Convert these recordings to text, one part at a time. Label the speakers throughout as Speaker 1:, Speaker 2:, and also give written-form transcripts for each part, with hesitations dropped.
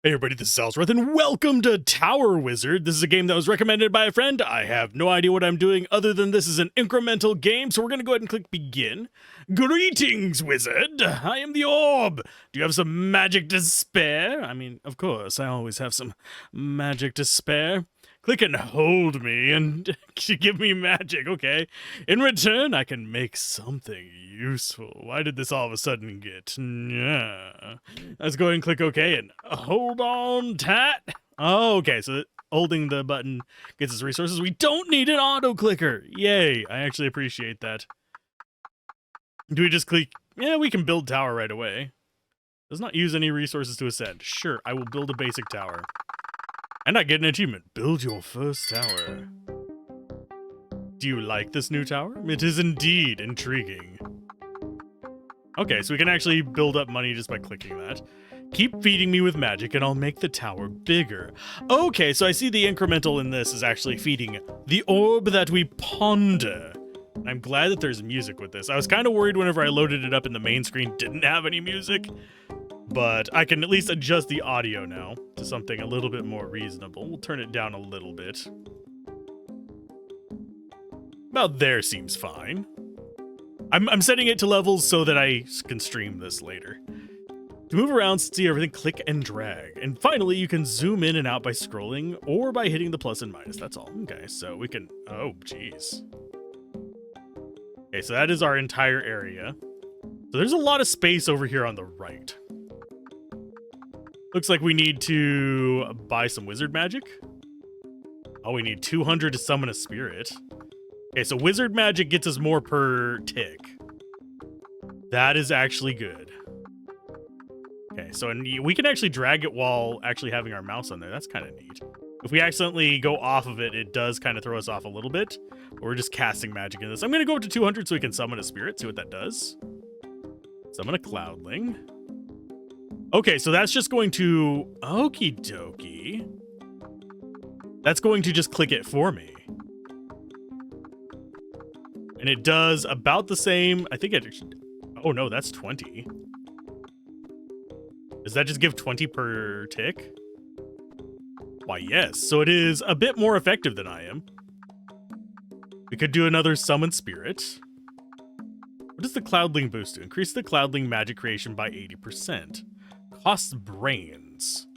Speaker 1: Hey everybody, this is Alzorath, and welcome to Tower Wizard. This is a game that was recommended by a friend. I have no idea what I'm doing other than this is an incremental game, so we're going to go ahead and click begin. Greetings, wizard! I am the Orb! Do you have some magic to spare? I mean, of course, I always have some magic to spare. Click and hold me and give me magic, okay? In return, I can make something useful. Why did this all of a sudden get... Yeah. Let's go ahead and click OK and hold on tight. Oh, okay, so holding the button gets us resources. We don't need an auto clicker. Yay, I actually appreciate that. Do we just click? Yeah, we can build tower right away. Does not use any resources to ascend. Sure, I will build a basic tower. And I get an achievement. Build your first tower. Do you like this new tower? It is indeed intriguing. Okay, so we can actually build up money just by clicking that. Keep feeding me with magic and I'll make the tower bigger. Okay, so I see the incremental in this is actually feeding the orb that we ponder. I'm glad that there's music with this. I was kind of worried whenever I loaded it up and the main screen didn't have any music. But I can at least adjust the audio now to something a little bit more reasonable. We'll turn it down a little bit. About there seems fine. I'm setting it to levels so that I can stream this later. To move around, see everything, click and drag. And finally, you can zoom in and out by scrolling or by hitting the plus and minus. That's all. Okay, so we can... Oh, geez. Okay, so that is our entire area. So there's a lot of space over here on the right. Looks like we need to buy some wizard magic. Oh, we need 200 to summon a spirit. Okay, so wizard magic gets us more per tick. That is actually good. Okay, so we can actually drag it while actually having our mouse on there. That's kind of neat. If we accidentally go off of it, it does kind of throw us off a little bit. But we're just casting magic in this. I'm going to go up to 200 so we can summon a spirit, see what that does. Summon a cloudling. Okay, so that's just going to... Okie dokie. That's going to just click it for me. And it does about the same... I think it... Oh no, that's 20. Does that just give 20 per tick? Why, yes. So it is a bit more effective than I am. We could do another summon spirit. What does the cloudling boost do? Increase the cloudling magic creation by 80%. Costs brains.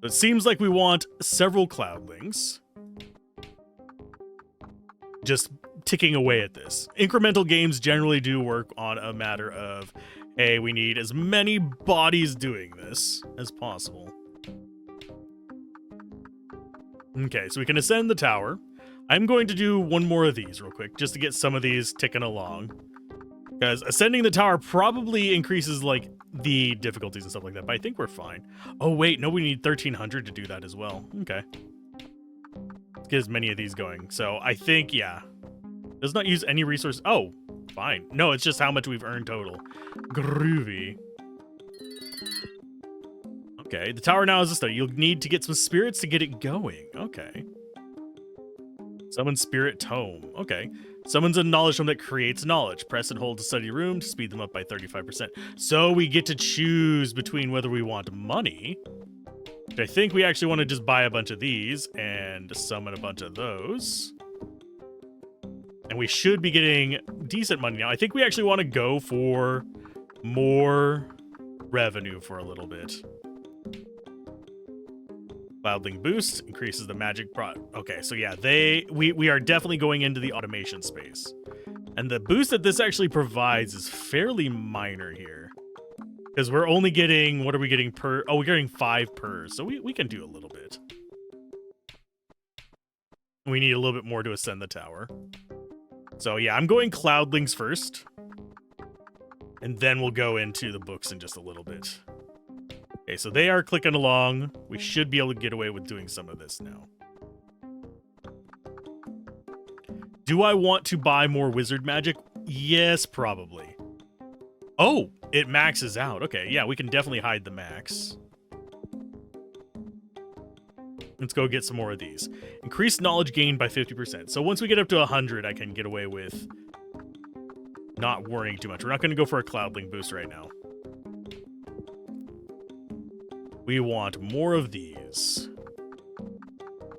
Speaker 1: It seems like we want several cloudlings. Just ticking away at this. Incremental games generally do work on a matter of, hey, we need as many bodies doing this as possible. Okay, so we can ascend the tower. I'm going to do one more of these real quick, just to get some of these ticking along. Because ascending the tower probably increases, like, the difficulties and stuff like that, but I think we're fine. Oh, wait, no, we need 1,300 to do that as well. Okay. Let's get as many of these going. So I think, yeah. Does not use any resource. Oh, fine. No, it's just how much we've earned total. Groovy. Okay, the tower now is a study. You'll need to get some spirits to get it going. Okay. Summon Spirit Tome. Okay. Summons a knowledge tome that creates knowledge. Press and hold to study room to speed them up by 35%. So we get to choose between whether we want money, which I think we actually want to just buy a bunch of these and summon a bunch of those. And we should be getting decent money now. I think we actually want to go for more revenue for a little bit. Cloudling boost increases the magic pro. Okay, so yeah, we are definitely going into the automation space. And the boost that this actually provides is fairly minor here. Because we're only getting, what are we getting per? Oh, we're getting 5 per. So we can do a little bit. We need a little bit more to ascend the tower. So yeah, I'm going cloudlings first. And then we'll go into the books in just a little bit. Okay, so they are clicking along. We should be able to get away with doing some of this now. Do I want to buy more wizard magic? Yes, probably. Oh, it maxes out. Okay, yeah, we can definitely hide the max. Let's go get some more of these. Increase knowledge gained by 50%. So once we get up to 100, I can get away with not worrying too much. We're not going to go for a cloudling boost right now. We want more of these.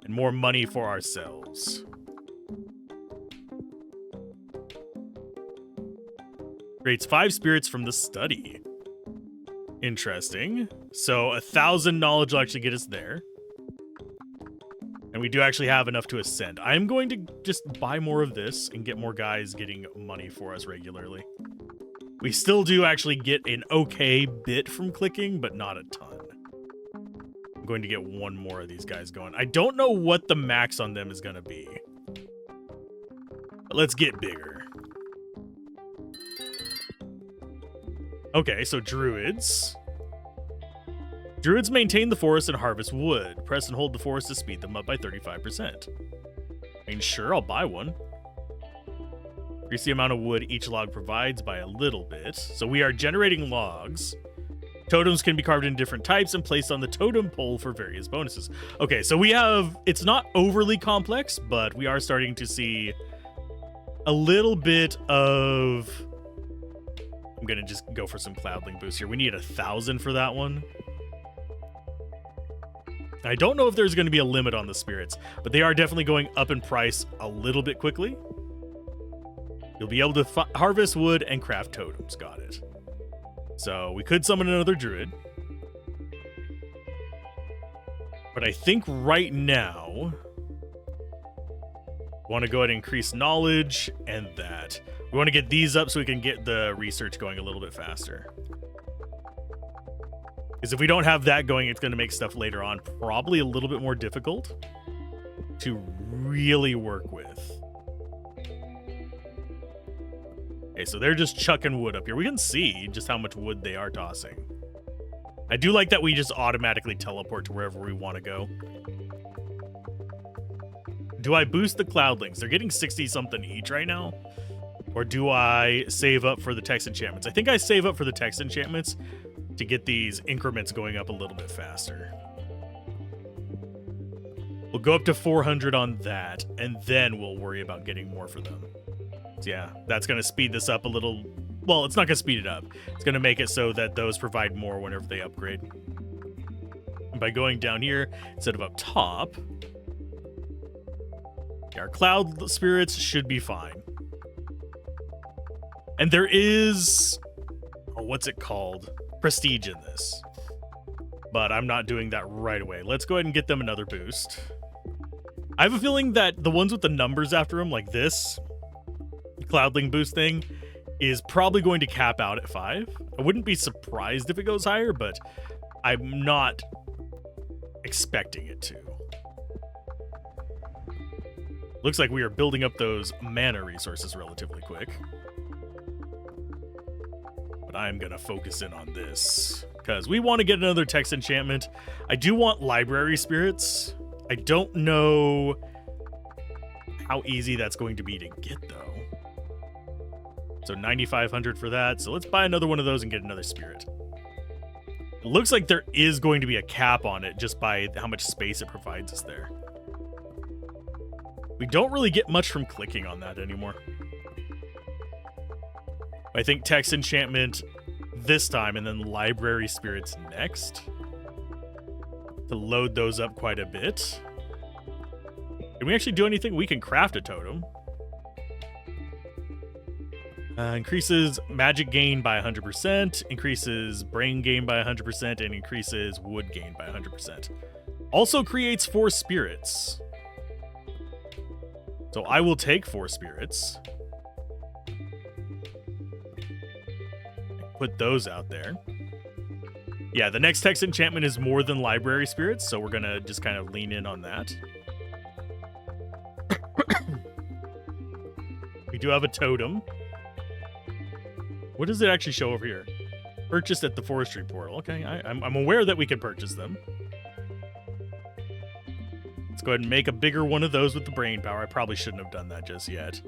Speaker 1: And more money for ourselves. Creates 5 spirits from the study. Interesting. So 1,000 knowledge will actually get us there. And we do actually have enough to ascend. I'm going to just buy more of this and get more guys getting money for us regularly. We still do actually get an okay bit from clicking, but not a ton. I'm going to get one more of these guys going. I don't know what the max on them is going to be. But let's get bigger. Okay, so druids. Druids maintain the forest and harvest wood. Press and hold the forest to speed them up by 35%. I mean, sure, I'll buy one. Increase the amount of wood each log provides by a little bit. So we are generating logs. Totems can be carved in different types and placed on the totem pole for various bonuses. Okay, so we have... It's not overly complex, but we are starting to see a little bit of... I'm going to just go for some Cloudling boost here. We need 1,000 for that one. I don't know if there's going to be a limit on the spirits, but they are definitely going up in price a little bit quickly. You'll be able to harvest wood and craft totems. Got it. So we could summon another druid. But I think right now, we want to go ahead and increase knowledge and that. We want to get these up so we can get the research going a little bit faster. Because if we don't have that going, it's going to make stuff later on probably a little bit more difficult to really work with. Okay, so they're just chucking wood up here. We can see just how much wood they are tossing. I do like that we just automatically teleport to wherever we want to go. Do I boost the Cloudlings? They're getting 60-something each right now. Or do I save up for the text enchantments? I think I save up for the text enchantments to get these increments going up a little bit faster. We'll go up to 400 on that, and then we'll worry about getting more for them. So yeah, that's going to speed this up a little. Well, it's not going to speed it up. It's going to make it so that those provide more whenever they upgrade. And by going down here instead of up top, our cloud spirits should be fine. And there is... Oh, what's it called? Prestige in this. But I'm not doing that right away. Let's go ahead and get them another boost. I have a feeling that the ones with the numbers after them, like this Cloudling boost thing, is probably going to cap out at 5. I wouldn't be surprised if it goes higher, but I'm not expecting it to. Looks like we are building up those mana resources relatively quick. But I'm going to focus in on this because we want to get another text enchantment. I do want library spirits. I don't know how easy that's going to be to get, though. So 9,500 for that. So let's buy another one of those and get another spirit. It looks like there is going to be a cap on it just by how much space it provides us there. We don't really get much from clicking on that anymore. I think text enchantment this time and then library spirits next to load those up quite a bit. Can we actually do anything? We can craft a totem. Increases magic gain by 100%, increases brain gain by 100%, and increases wood gain by 100%. Also creates 4 spirits. So I will take 4 spirits. Put those out there. Yeah, the next text enchantment is more than library spirits, so we're going to just kind of lean in on that. We do have a totem. What does it actually show over here? Purchased at the forestry portal. Okay, I'm aware that we can purchase them. Let's go ahead and make a bigger one of those with the brain power. I probably shouldn't have done that just yet.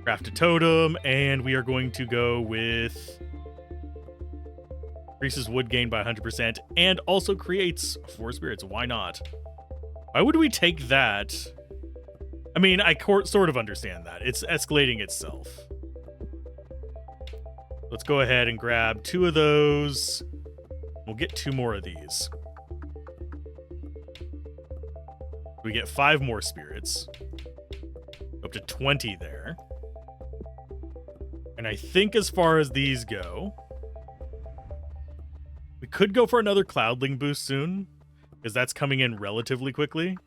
Speaker 1: Craft a totem, and we are going to go with... Increases wood gain by 100%, and also creates 4 spirits. Why not? Why would we take that? I mean, I sort of understand that. It's escalating itself. Let's go ahead and grab 2 of those. We'll get 2 more of these. We get 5 more spirits. Up to 20 there. And I think as far as these go, we could go for another Cloudling boost soon, because that's coming in relatively quickly.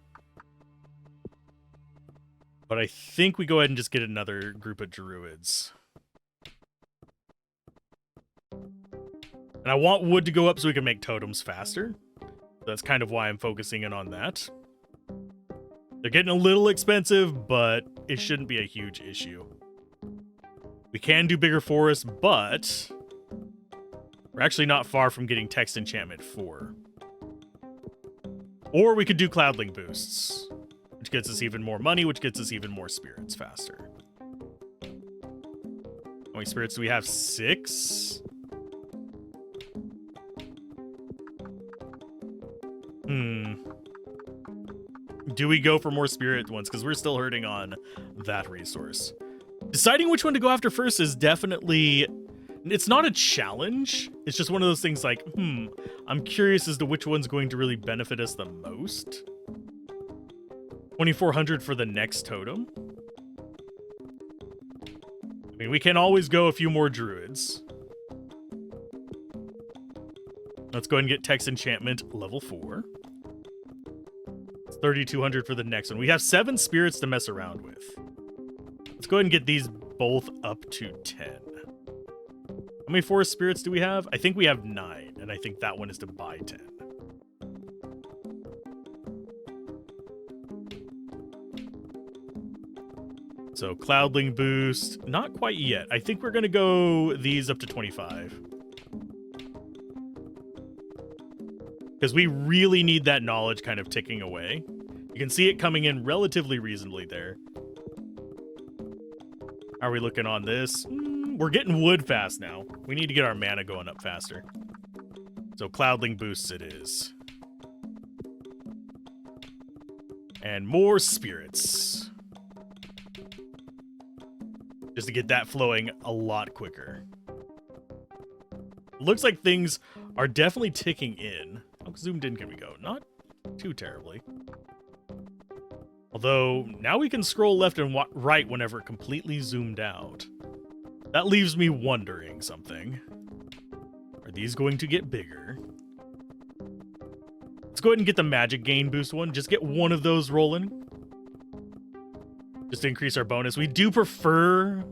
Speaker 1: But I think we go ahead and just get another group of druids. And I want wood to go up so we can make totems faster. That's kind of why I'm focusing in on that. They're getting a little expensive, but it shouldn't be a huge issue. We can do bigger forests, but we're actually not far from getting text enchantment 4. Or we could do Cloudling boosts, which gets us even more money, which gets us even more spirits faster. How many spirits do we have? 6? Do we go for more spirit ones? Because we're still hurting on that resource. Deciding which one to go after first is definitely... It's not a challenge. It's just one of those things like, I'm curious as to which one's going to really benefit us the most. 2,400 for the next totem. I mean, we can always go a few more druids. Let's go ahead and get text enchantment level 4. 3,200 for the next one. We have 7 spirits to mess around with. Let's go ahead and get these both up to 10. How many forest spirits do we have? I think we have 9, and I think that one is to buy 10. So Cloudling boost, not quite yet. I think we're going to go these up to 25. Because we really need that knowledge kind of ticking away. You can see it coming in relatively reasonably there. How are we looking on this? We're getting wood fast now. We need to get our mana going up faster. So Cloudling boosts it is. And more spirits. Just to get that flowing a lot quicker. Looks like things are definitely ticking in. How zoomed in can we go? Not too terribly. Although, now we can scroll left and right whenever completely zoomed out. That leaves me wondering something. Are these going to get bigger? Let's go ahead and get the magic gain boost one. Just get one of those rolling. Just to increase our bonus. We do prefer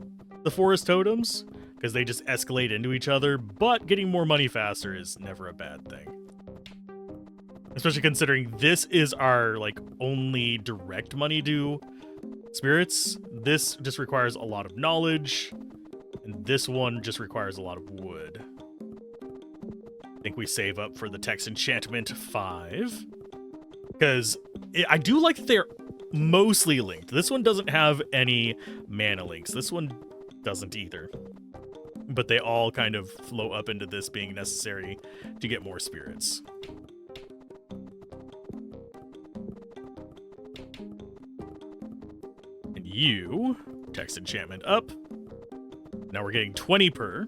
Speaker 1: the forest totems, because they just escalate into each other, but getting more money faster is never a bad thing. Especially considering this is our, like, only direct money due spirits. This just requires a lot of knowledge, and this one just requires a lot of wood. I think we save up for the text enchantment 5. Because I do like that they're mostly linked. This one doesn't have any mana links. This one doesn't either. But they all kind of flow up into this being necessary to get more spirits. And you, text enchantment up. Now we're getting 20 per.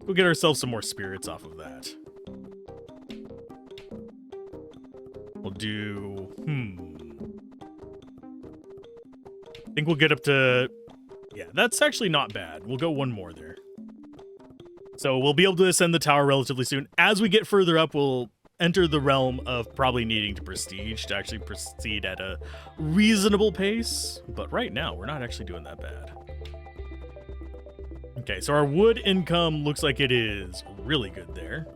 Speaker 1: We'll get ourselves some more spirits off of that. We'll do... I think we'll get up to... Yeah, that's actually not bad. We'll go one more there. So we'll be able to ascend the tower relatively soon. As we get further up, we'll enter the realm of probably needing to prestige to actually proceed at a reasonable pace. But right now, we're not actually doing that bad. Okay, so our wood income looks like it is really good there.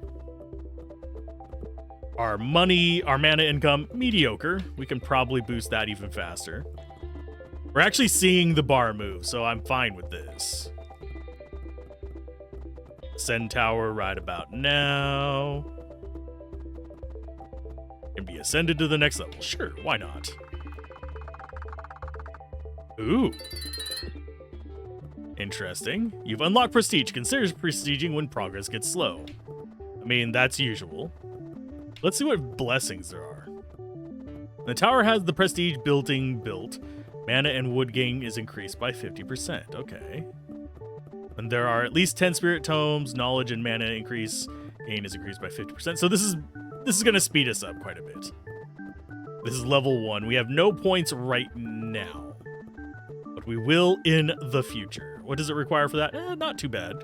Speaker 1: Our money, our mana income, mediocre. We can probably boost that even faster. We're actually seeing the bar move, so I'm fine with this. Ascend tower right about now. Can be ascended to the next level. Sure, why not? Ooh. Interesting. You've unlocked prestige. Consider prestiging when progress gets slow. I mean, that's usual. Let's see what blessings there are. The tower has the prestige building built. Mana and wood gain is increased by 50%. Okay. And there are at least 10 spirit tomes. Knowledge and mana increase gain is increased by 50%. So this is going to speed us up quite a bit. This is level 1. We have no points right now, but we will in the future. What does it require for that? Not too bad.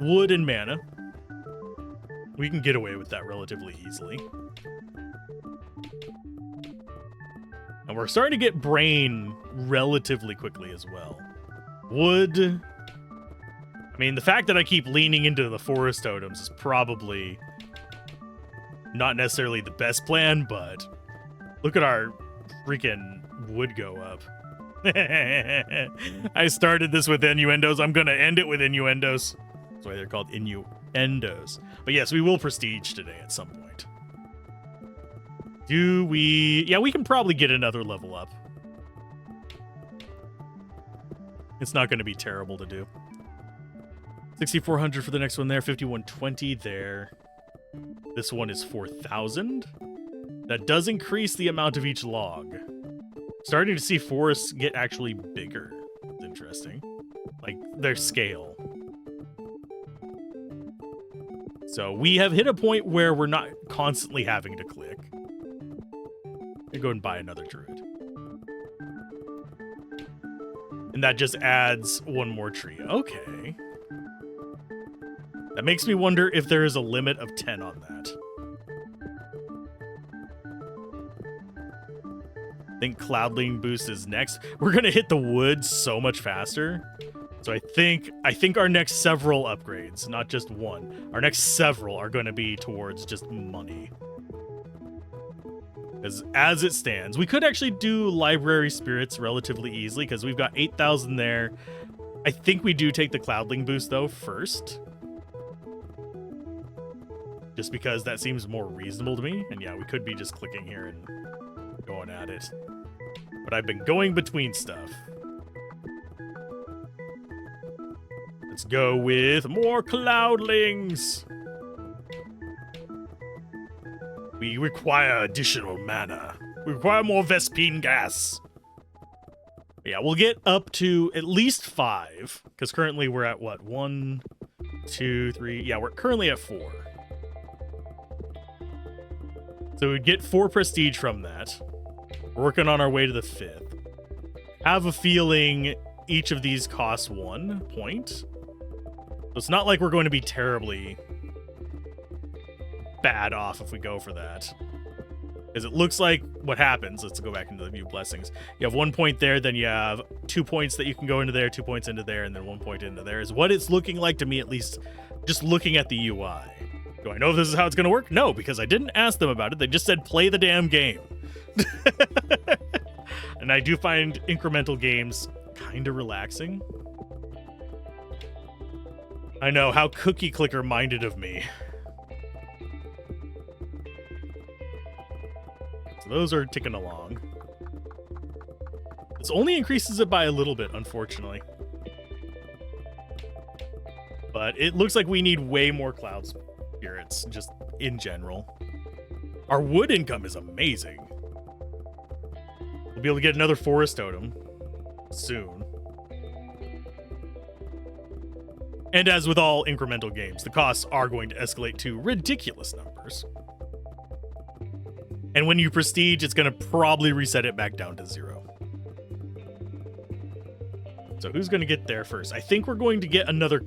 Speaker 1: Wood and mana. We can get away with that relatively easily. And we're starting to get brain relatively quickly as well. Wood. I mean, the fact that I keep leaning into the forest totems is probably not necessarily the best plan, but look at our freaking wood go up. I started this with innuendos. I'm going to end it with innuendos. That's why they're called innuendos. But yes, we will prestige today at some point. Do we... Yeah, we can probably get another level up. It's not going to be terrible to do. 6,400 for the next one there. 5,120 there. This one is 4,000. That does increase the amount of each log. Starting to see forests get actually bigger. It's interesting. Like, their scale. So we have hit a point where we're not constantly having to click. I'm gonna go and buy another druid. And that just adds one more tree. Okay. That makes me wonder if there is a limit of 10 on that. I think Cloudling Boost is next. We're gonna hit the wood so much faster. So I think our next several upgrades, not just one, our next several are gonna be towards just money. Because as it stands, we could actually do Library Spirits relatively easily because we've got 8,000 there. I think we do take the Cloudling Boost though first. Just because that seems more reasonable to me. And yeah, we could be just clicking here and going at it. But I've been going between stuff. Let's go with more Cloudlings. We require additional mana. We require more Vespine gas. Yeah, we'll get up to at least 5. Because currently we're at what? 1, 2, 3. Yeah, we're currently at 4. So we'd get 4 prestige from that. We're working on our way to the 5th. Have a feeling each of these costs 1 point. So it's not like we're going to be terribly bad off if we go for that. Because it looks like what happens, let's go back into the view blessings. You have 1 point there, then you have 2 points that you can go into there, 2 points into there, and then 1 point into there is what it's looking like to me, at least just looking at the UI. Do I know if this is how it's going to work? No, because I didn't ask them about it. They just said play the damn game. And I do find incremental games kind of relaxing. I know, how cookie clicker minded of me. So those are ticking along. This only increases it by a little bit, unfortunately. But it looks like we need way more cloud spirits, just in general. Our wood income is amazing. We'll be able to get another forest totem soon. And as with all incremental games, the costs are going to escalate to ridiculous numbers. And when you prestige, it's going to probably reset it back down to 0. So who's going to get there first? I think we're going to get another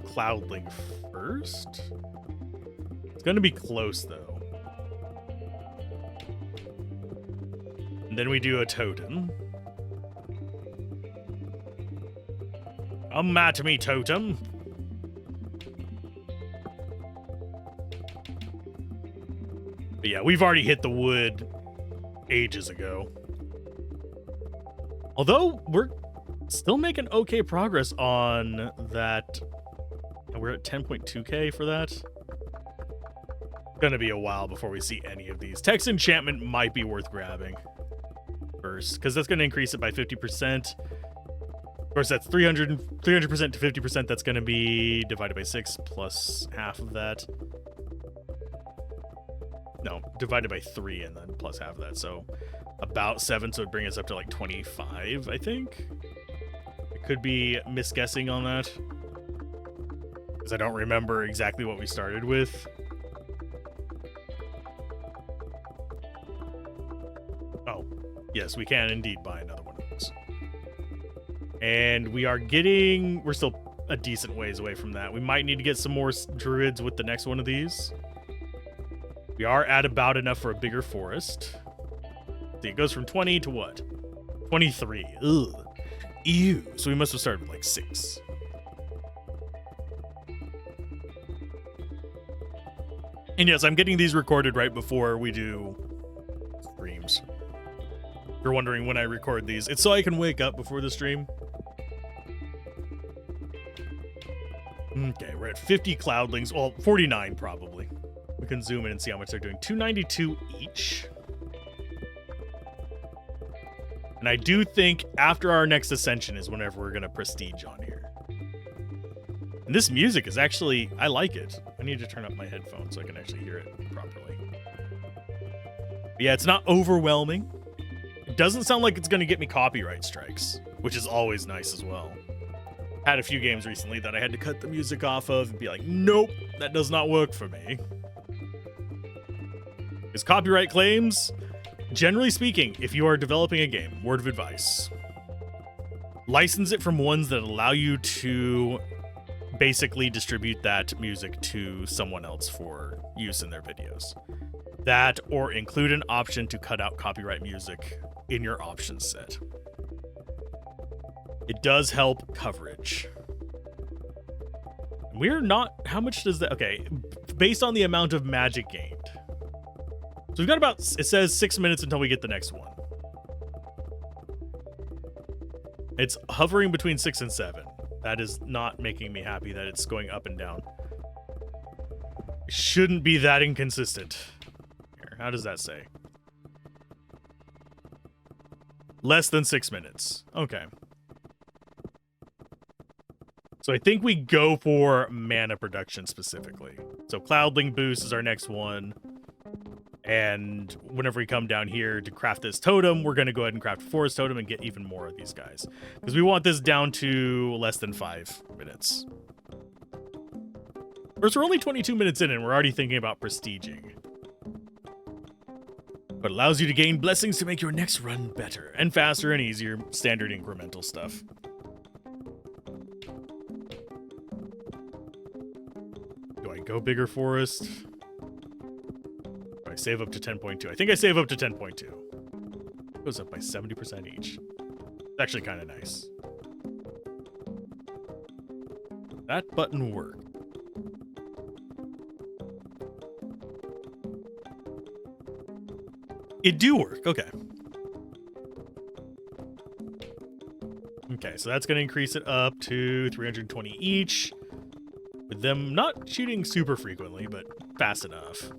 Speaker 1: Cloudling first. It's going to be close, though. And then we do a totem. Come at me, totem. But yeah, we've already hit the wood ages ago. Although, we're still making okay progress on that. We're at 10.2k for that. It's gonna be a while before we see any of these. Text enchantment might be worth grabbing first, because that's gonna increase it by 50%. Of course, that's 300% to 50%. That's gonna be divided by 6 plus half of that. No, divided by 3 and then plus half of that. So about 7, so it'd bring us up to like 25, I think. I could be misguessing on that. Because I don't remember exactly what we started with. Oh, yes, we can indeed buy another one of those. And we're still a decent ways away from that. We might need to get some more druids with the next one of these. We are at about enough for a bigger forest. See, it goes from 20 to what? 23. Ugh. Ew. So we must have started with like 6. And yes, I'm getting these recorded right before we do streams. If you're wondering when I record these, it's so I can wake up before the stream. Okay, we're at 50 cloudlings. Well, 49 probably. We can zoom in and see how much they're doing. 292 each. And I do think after our next ascension is whenever we're going to prestige on here. And this music is actually, I like it. I need to turn up my headphones so I can actually hear it properly. But yeah, it's not overwhelming. It doesn't sound like it's going to get me copyright strikes, which is always nice as well. Had a few games recently that I had to cut the music off of and be like, nope, that does not work for me. Because copyright claims, generally speaking, if you are developing a game, word of advice, license it from ones that allow you to basically distribute that music to someone else for use in their videos. That, or include an option to cut out copyright music in your options set. It does help coverage. We're not... How much does that... Okay, based on the amount of magic gained. So we've got about... It says 6 minutes until we get the next one. It's hovering between 6 and 7. That is not making me happy that it's going up and down. It shouldn't be that inconsistent. Here, how does that say? Less than 6 minutes. Okay. So I think we go for mana production specifically. So Cloudling Boost is our next one. And whenever we come down here to craft this totem, we're going to go ahead and craft a forest totem and get even more of these guys. Because we want this down to less than 5 minutes. Of course, we're only 22 minutes in and we're already thinking about prestiging. But it allows you to gain blessings to make your next run better and faster and easier. Standard incremental stuff. Do I go bigger forest? Do I save up to 10.2? I think I save up to 10.2. It goes up by 70% each. It's actually kind of nice. That button worked. It do work. Okay. Okay, so that's going to increase it up to 320 each. With them not shooting super frequently, but fast enough.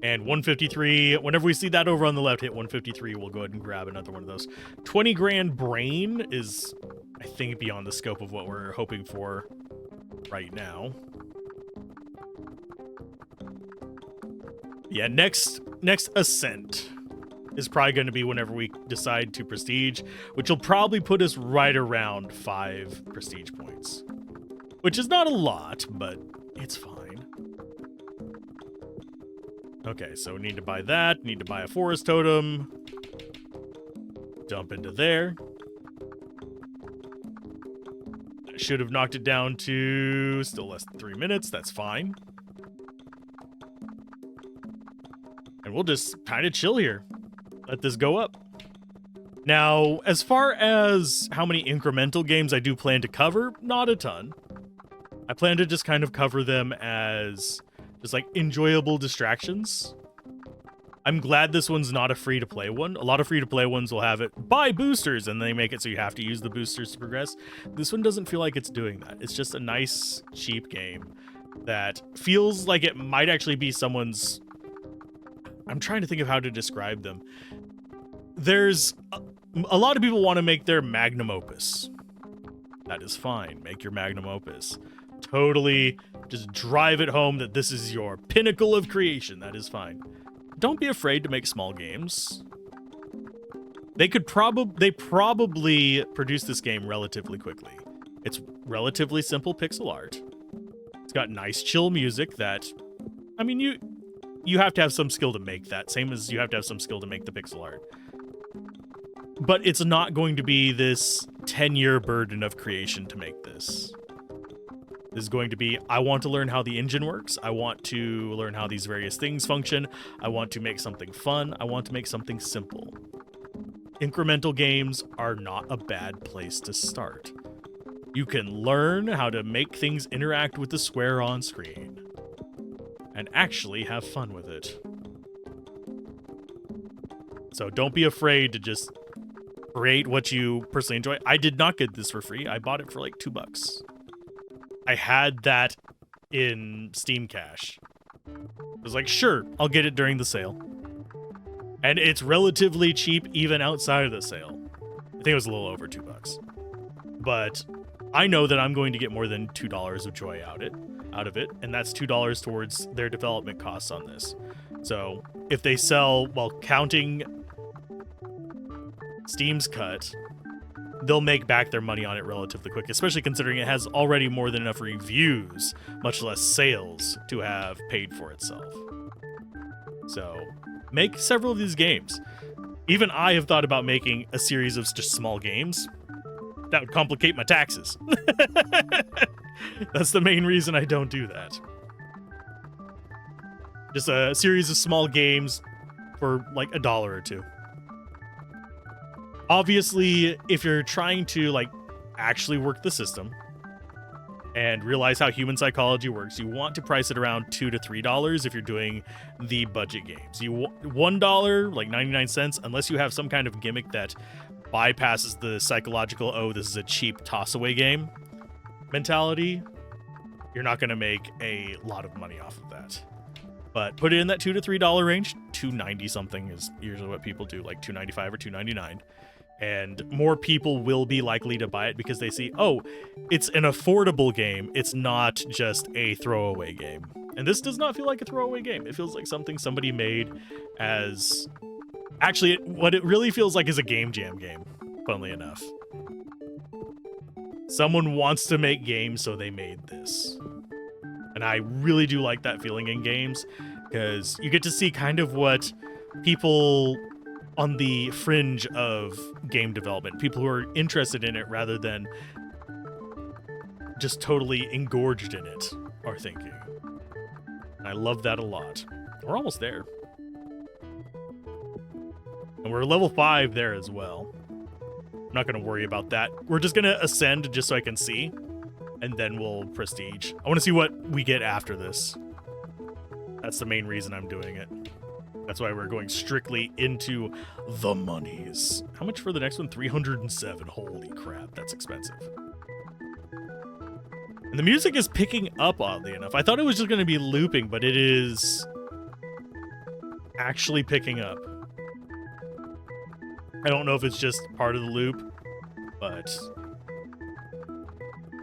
Speaker 1: And 153, whenever we see that over on the left hit 153, we'll go ahead and grab another one of those. 20 grand brain is, I think, beyond the scope of what we're hoping for right now. Yeah, next ascent is probably going to be whenever we decide to prestige, which will probably put us right around 5 prestige points. Which is not a lot, but it's fine. Okay, so we need to buy that, need to buy a forest totem. Dump into there. I should have knocked it down to still less than 3 minutes, that's fine. And we'll just kind of chill here. Let this go up. Now, as far as how many incremental games I do plan to cover, not a ton. I plan to just kind of cover them as just like enjoyable distractions. I'm glad this one's not a free-to-play one. A lot of free-to-play ones will have it buy boosters and they make it so you have to use the boosters to progress. This one doesn't feel like it's doing that. It's just a nice, cheap game that feels like it might actually be someone's... I'm trying to think of how to describe them. There's a lot of people want to make their magnum opus. That is fine. Make your magnum opus. Totally just drive it home that this is your pinnacle of creation. That is fine. Don't be afraid to make small games. They probably produce this game relatively quickly. It's relatively simple pixel art. It's got nice chill music that, I mean, you have to have some skill to make that, same as you have to have some skill to make the pixel art. But it's not going to be this 10-year burden of creation to make this. This is going to be, I want to learn how the engine works. I want to learn how these various things function. I want to make something fun. I want to make something simple. Incremental games are not a bad place to start. You can learn how to make things interact with the square on screen and actually have fun with it. So don't be afraid to just create what you personally enjoy. I did not get this for free. I bought it for like $2. I had that in Steam Cash. I was like, sure, I'll get it during the sale. And it's relatively cheap even outside of the sale. I think it was a little over $2. But I know that I'm going to get more than $2 of joy out of it, and that's $2 towards their development costs on this. So if they sell, while counting Steam's cut, they'll make back their money on it relatively quick, especially considering it has already more than enough reviews, much less sales, to have paid for itself. So make several of these games. Even I have thought about making a series of just small games. That would complicate my taxes. That's the main reason I don't do that. Just a series of small games for like $1 or $2. Obviously, if you're trying to like actually work the system and realize how human psychology works, you want to price it around $2 to $3 if you're doing the budget games. You $1, like 99 cents, unless you have some kind of gimmick that bypasses the psychological, oh, this is a cheap toss-away game mentality, you're not going to make a lot of money off of that. But put it in that $2 to $3 range. $2.90 something is usually what people do, like $2.95 or $2.99. And more people will be likely to buy it because they see, oh, it's an affordable game. It's not just a throwaway game. And this does not feel like a throwaway game. It feels like something somebody made as... Actually, what it really feels like is a game jam game, funnily enough. Someone wants to make games, so they made this. And I really do like that feeling in games, because you get to see kind of what people on the fringe of game development, people who are interested in it rather than just totally engorged in it, are thinking. And I love that a lot. We're almost there. And we're level 5 there as well. I'm not going to worry about that. We're just going to ascend just so I can see. And then we'll prestige. I want to see what we get after this. That's the main reason I'm doing it. That's why we're going strictly into the monies. How much for the next one? 307. Holy crap, that's expensive. And the music is picking up, oddly enough. I thought it was just going to be looping, but it is actually picking up. I don't know if it's just part of the loop, but...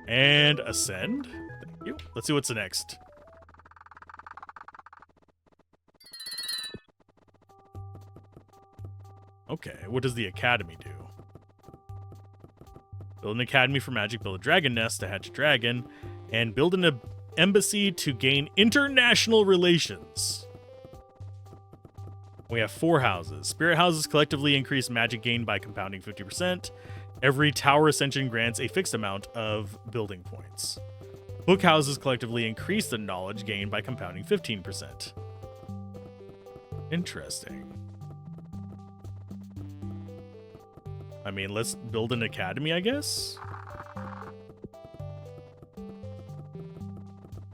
Speaker 1: And ascend. Thank you. Let's see what's the next. Okay, what does the academy do? Build an academy for magic, build a dragon nest to hatch a dragon, and build an embassy to gain international relations. We have 4 houses. Spirit houses collectively increase magic gain by compounding 50%. Every tower ascension grants a fixed amount of building points. Book houses collectively increase the knowledge gain by compounding 15%. Interesting. I mean, let's build an academy, I guess?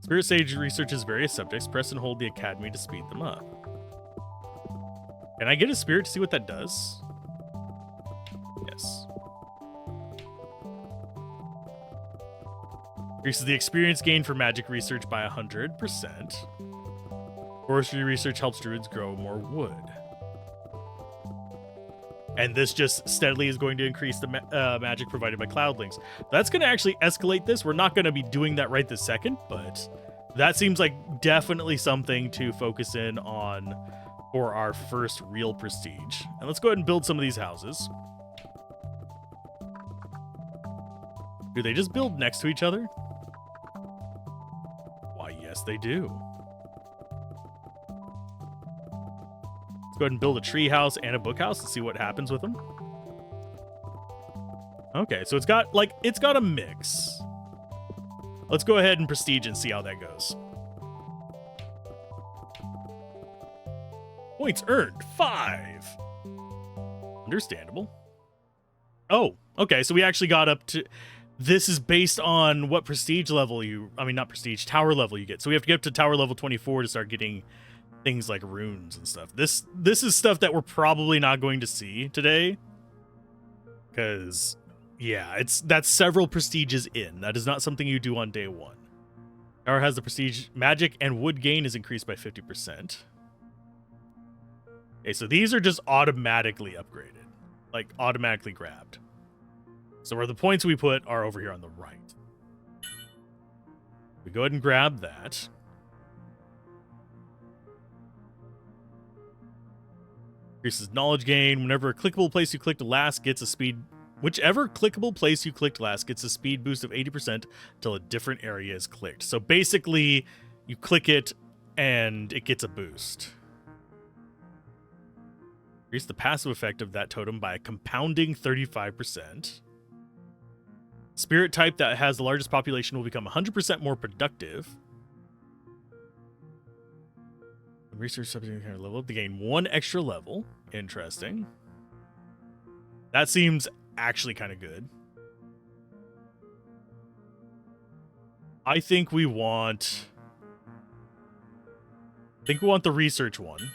Speaker 1: Spirit Sage researches various subjects. Press and hold the academy to speed them up. Can I get a spirit to see what that does? Yes. Increases the experience gain for magic research by 100%. Forestry research helps druids grow more wood. And this just steadily is going to increase the magic provided by cloudlings. That's going to actually escalate this. We're not going to be doing that right this second, but that seems like definitely something to focus in on for our first real prestige. And let's go ahead and build some of these houses. Do they just build next to each other? Why, yes, they do. Let's go ahead and build a tree house and a book house and see what happens with them. Okay, so it's got a mix. Let's go ahead and prestige and see how that goes. Points earned, 5. Understandable. Oh, okay, so we actually got up to... This is based on what prestige level you... I mean, not prestige, tower level you get. So we have to get up to tower level 24 to start getting things like runes and stuff. This is stuff that we're probably not going to see today. Because, yeah, that's several prestiges in. That is not something you do on day 1. Tower has the prestige. Magic and wood gain is increased by 50%. Okay, so these are just automatically upgraded. Like, automatically grabbed. So where the points we put are over here on the right. We go ahead and grab that. Increases knowledge gain. Whenever a clickable place you clicked last gets a speed... Whichever clickable place you clicked last gets a speed boost of 80% until a different area is clicked. So basically, you click it and it gets a boost. Increase the passive effect of that totem by a compounding 35%. Spirit type that has the largest population will become 100% more productive. Research subject level up to gain 1 extra level. Interesting. That seems actually kind of good. I think we want the research one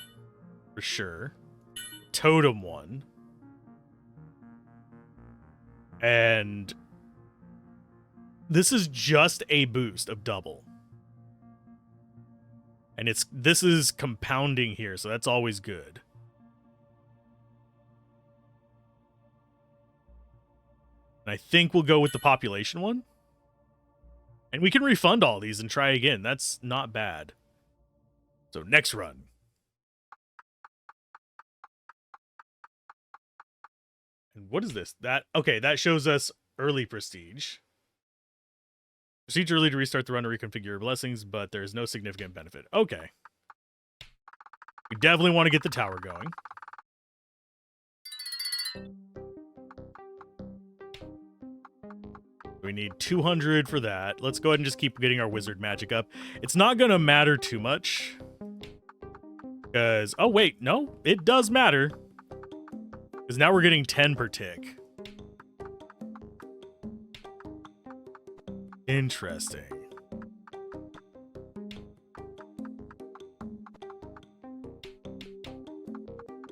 Speaker 1: for sure. Totem one. And this is just a boost of double. And this is compounding here, so that's always good. And I think we'll go with the population one. And we can refund all these and try again. That's not bad. So next run. And what is this? Okay, that shows us early prestige. Proceed early to restart the run to reconfigure your blessings, but there is no significant benefit. Okay. We definitely want to get the tower going. We need 200 for that. Let's go ahead and just keep getting our wizard magic up. It's not going to matter too much. Because, oh wait, no, it does matter. Because now we're getting 10 per tick. Interesting.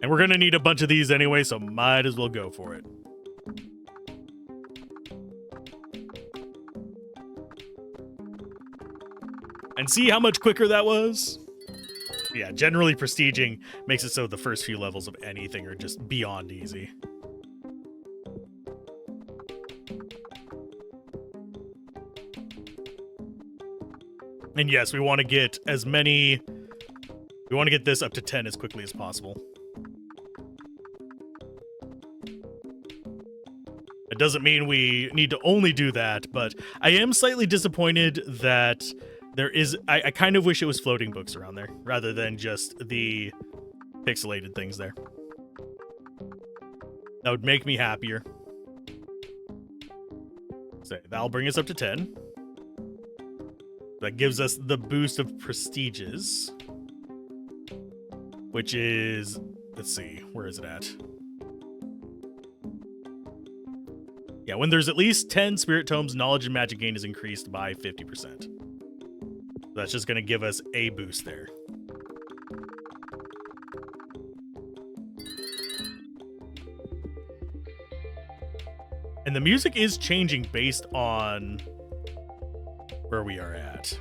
Speaker 1: And we're going to need a bunch of these anyway, so might as well go for it. And see how much quicker that was? Yeah, generally prestiging makes it so the first few levels of anything are just beyond easy. And yes, we want to get as many... We want to get this up to 10 as quickly as possible. It doesn't mean we need to only do that, but I am slightly disappointed that there is... I kind of wish it was floating books around there, rather than just the pixelated things there. That would make me happier. So that'll bring us up to 10. That gives us the boost of prestiges. Which is... Let's see, where is it at? Yeah, when there's at least 10 spirit tomes, knowledge and magic gain is increased by 50%. That's just going to give us a boost there. And the music is changing based on where we are at.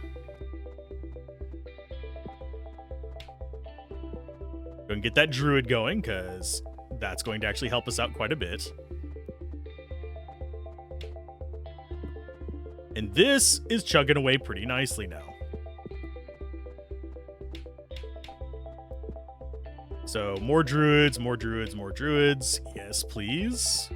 Speaker 1: Go and get that druid going, because that's going to actually help us out quite a bit. And this is chugging away pretty nicely now. So more druids, more druids, more druids. Yes, please.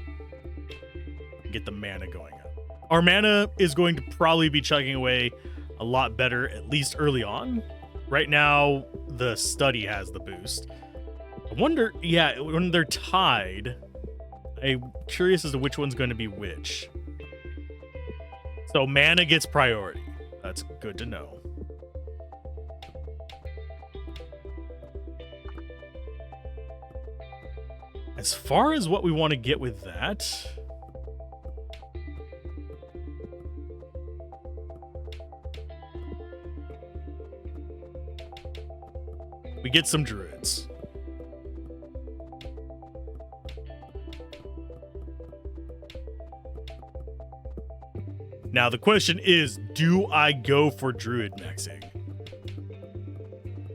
Speaker 1: Get the mana going up. Our mana is going to probably be chugging away a lot better, at least early on. Right now, the study has the boost. I wonder, yeah, when they're tied, I'm curious as to which one's going to be which. So mana gets priority. That's good to know. As far as what we want to get with that, we get some druids. Now the question is, do I go for druid maxing?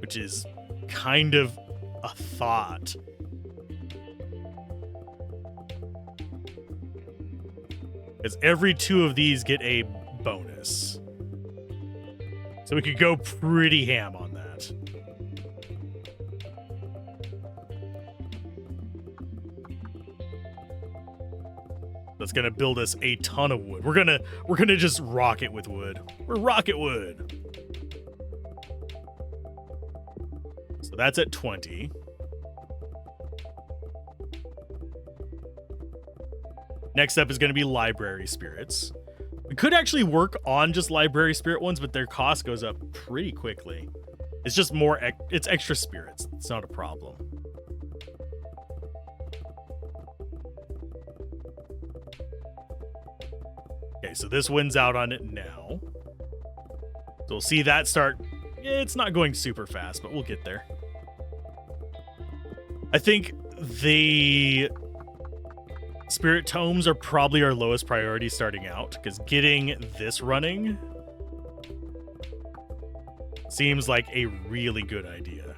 Speaker 1: Which is kind of a thought. Because every 2 of these get a bonus. So we could go pretty ham on that. That's gonna build us a ton of wood. We're gonna just rock it with wood. We're rocket wood. So that's at 20. Next up is going to be library spirits. We could actually work on just library spirit ones, but their cost goes up pretty quickly. It's just more, it's extra spirits. It's not a problem. Okay, so this wins out on it now. So we'll see that start. It's not going super fast, but we'll get there. I think the spirit tomes are probably our lowest priority starting out, because getting this running seems like a really good idea.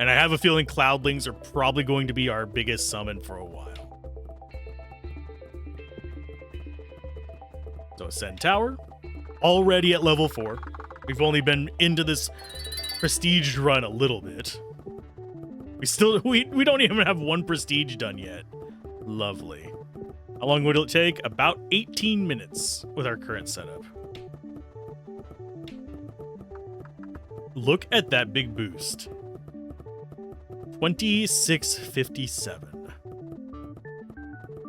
Speaker 1: And I have a feeling cloudlings are probably going to be our biggest summon for a while. So Ascend Tower, already at level 4. We've only been into this prestige run a little bit. We don't even have 1 prestige done yet. Lovely. How long would it take? About 18 minutes with our current setup. Look at that big boost. 2657.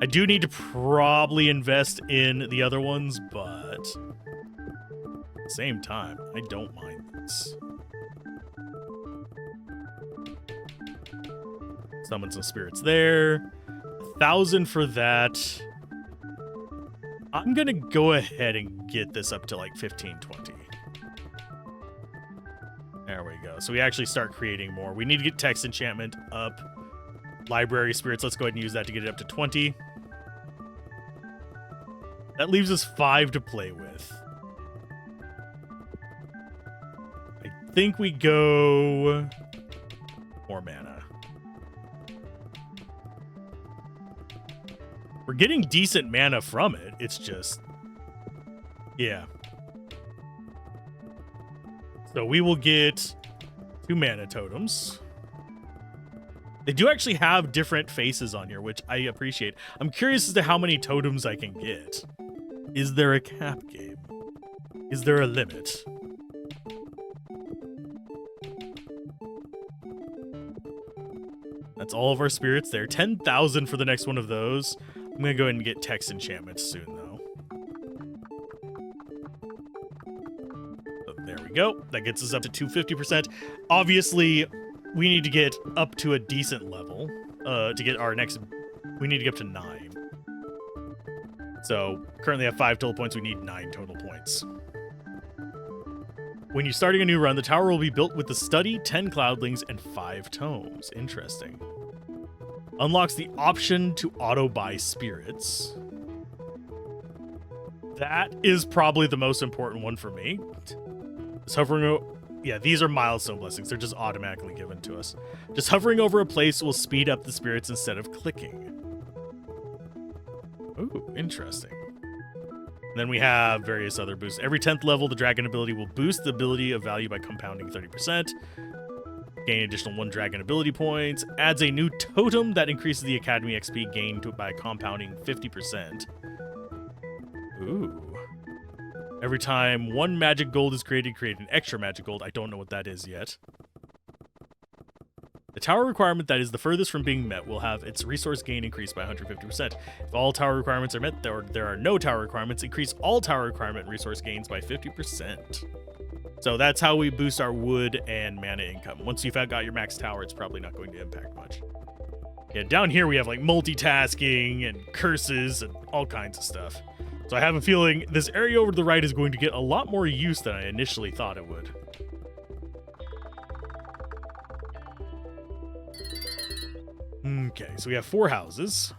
Speaker 1: I do need to probably invest in the other ones, but at the same time, I don't mind this. Summon some spirits there. 1,000 for that. I'm gonna go ahead and get this up to like 1520. There we go. So we actually start creating more. We need to get text enchantment up. Library spirits, let's go ahead and use that to get it up to 20. That leaves us 5 to play with. I think we go more mana. We're getting decent mana from it. It's just, yeah. So we will get 2 mana totems. They do actually have different faces on here, which I appreciate. I'm curious as to how many totems I can get. Is there a cap game? Is there a limit? That's all of our spirits there. 10,000 for the next one of those. I'm going to go ahead and get text enchantments soon, though. So there we go. That gets us up to 250%. Obviously, we need to get up to a decent level to get our next. We need to get up to 9. So currently have 5 total points. We need 9 total points. When you're starting a new run, the tower will be built with the study, 10 cloudlings, and 5 tomes. Interesting. Unlocks the option to auto-buy spirits. That is probably the most important one for me. Just hovering. Yeah, these are milestone blessings. They're just automatically given to us. Just hovering over a place will speed up the spirits instead of clicking. Ooh, interesting. And then we have various other boosts. Every 10th level, the dragon ability will boost the ability of value by compounding 30%. Gain additional 1 dragon ability points. Adds a new totem that increases the Academy XP gained by compounding 50%. Ooh. Every time 1 magic gold is created, create an extra magic gold. I don't know what that is yet. The tower requirement that is the furthest from being met will have its resource gain increased by 150%. If all tower requirements are met, there are no tower requirements. Increase all tower requirement resource gains by 50%. So that's how we boost our wood and mana income. Once you've got your max tower, it's probably not going to impact much. Yeah, down here we have like multitasking and curses and all kinds of stuff. So I have a feeling this area over to the right is going to get a lot more use than I initially thought it would. Okay, so we have 4 houses.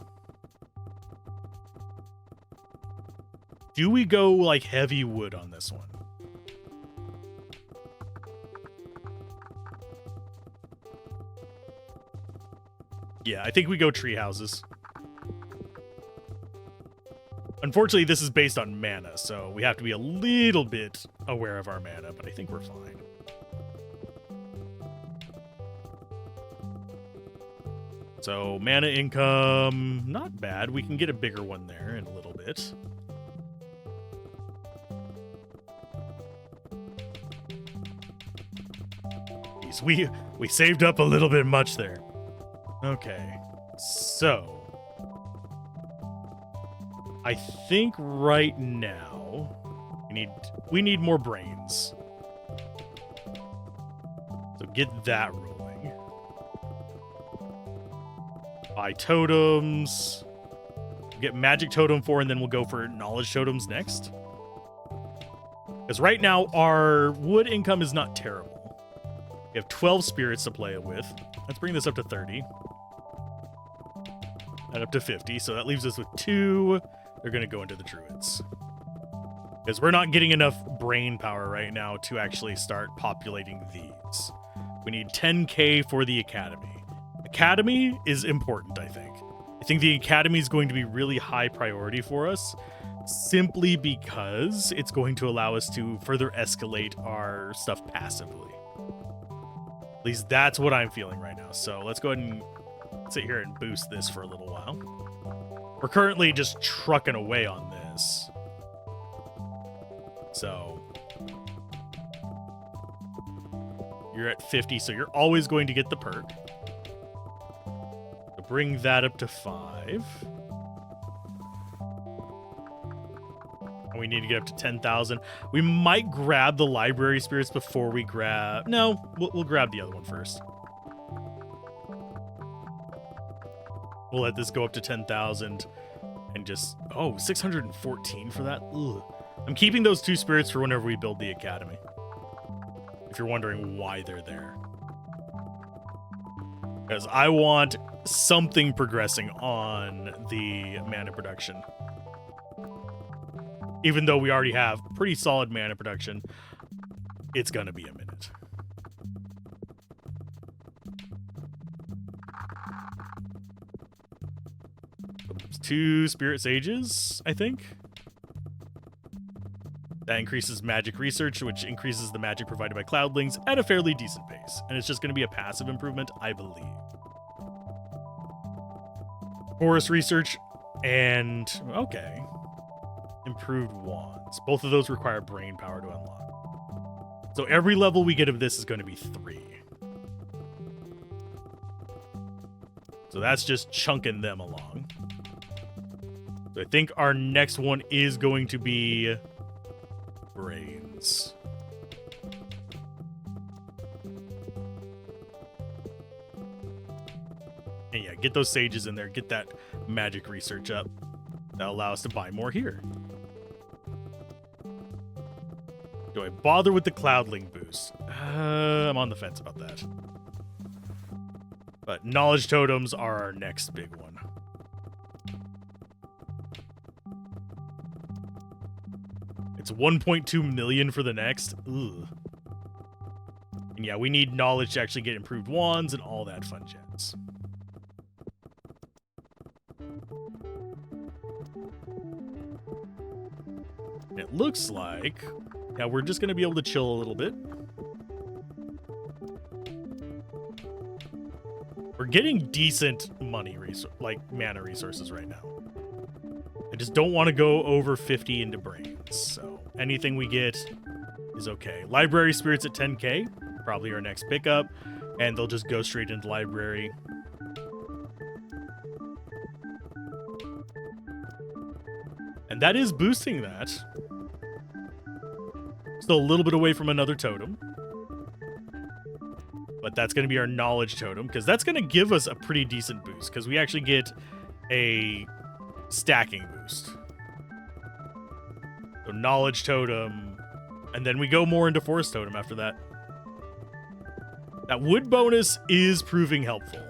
Speaker 1: Do we go like heavy wood on this one? Yeah, I think we go tree houses. Unfortunately, this is based on mana, so we have to be a little bit aware of our mana, but I think we're fine. So, mana income, not bad. We can get a bigger one there in a little bit. Jeez, we saved up a little bit much there. Okay, so I think right now we need more brains. So get that rolling. Buy totems. Get magic totem 4, and then we'll go for knowledge totems next. Because right now our wood income is not terrible. We have 12 spirits to play it with. Let's bring this up to 30. And up to 50, so that leaves us with 2. They're going to go into the druids. Because we're not getting enough brain power right now to actually start populating these. We need 10k for the academy. Academy is important, I think. I think the academy is going to be really high priority for us, simply because it's going to allow us to further escalate our stuff passively. At least that's what I'm feeling right now. So let's go ahead and sit here and boost this for a little while. We're currently just trucking away on this. So you're at 50, so you're always going to get the perk. So bring that up to 5. And we need to get up to 10,000. We might grab the library spirits before we grab... No, we'll grab the other one first. We'll let this go up to 10,000 and just... Oh, 614 for that? Ugh. I'm keeping those 2 spirits for whenever we build the academy. If you're wondering why they're there. Because I want something progressing on the mana production. Even though we already have pretty solid mana production, it's gonna be a minute. Oops, 2 spirit sages, I think. That increases magic research, which increases the magic provided by cloudlings at a fairly decent pace. And it's just going to be a passive improvement, I believe. Forest research and... okay. Improved wands. Both of those require brain power to unlock. So every level we get of this is going to be 3. So that's just chunking them along. So I think our next one is going to be... brains. And yeah, get those sages in there. Get that magic research up. That'll allow us to buy more here. Do I bother with the cloudling boost? I'm on the fence about that. But knowledge totems are our next big one. It's 1.2 million for the next. Ugh. And yeah, we need knowledge to actually get improved wands and all that fun jazz. And it looks like, yeah, we're just going to be able to chill a little bit. We're getting decent money, mana resources right now. I just don't want to go over 50 into brains, so anything we get is okay. Library spirits at 10k, probably our next pickup, and they'll just go straight into library. And that is boosting that. Still a little bit away from another totem. But that's going to be our knowledge totem, because that's going to give us a pretty decent boost, because we actually get a stacking boost. So knowledge totem, and then we go more into forest totem after that. That wood bonus is proving helpful.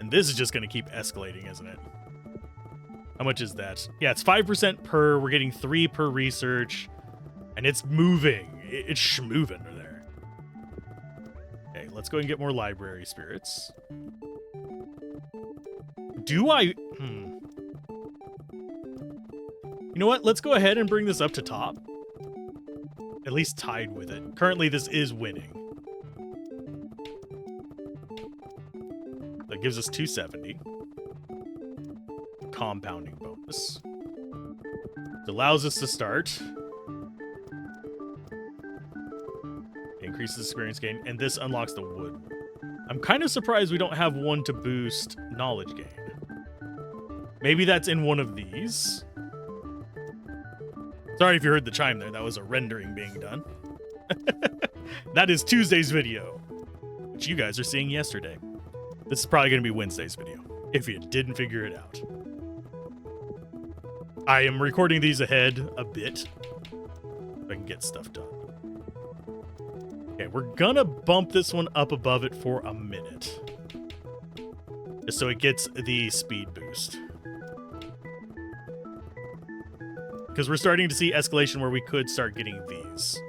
Speaker 1: And this is just going to keep escalating, isn't it? How much is that? Yeah, it's 5% per. We're getting 3 per research. And it's moving. It's schmoving there. Okay, let's go and get more library spirits. Do I... You know what? Let's go ahead and bring this up to top. At least tied with it. Currently, this is winning. That gives us 270. Compounding bonus. It allows us to start. Increases experience gain, and this unlocks the wood. I'm kind of surprised we don't have one to boost knowledge gain. Maybe that's in one of these. Sorry if you heard the chime there. That was a rendering being done. That is Tuesday's video, which you guys are seeing yesterday. This is probably going to be Wednesday's video, if you didn't figure it out. I am recording these ahead a bit so I can get stuff done. Okay, we're gonna bump this one up above it for a minute. Just so it gets the speed boost. Because we're starting to see escalation where we could start getting these.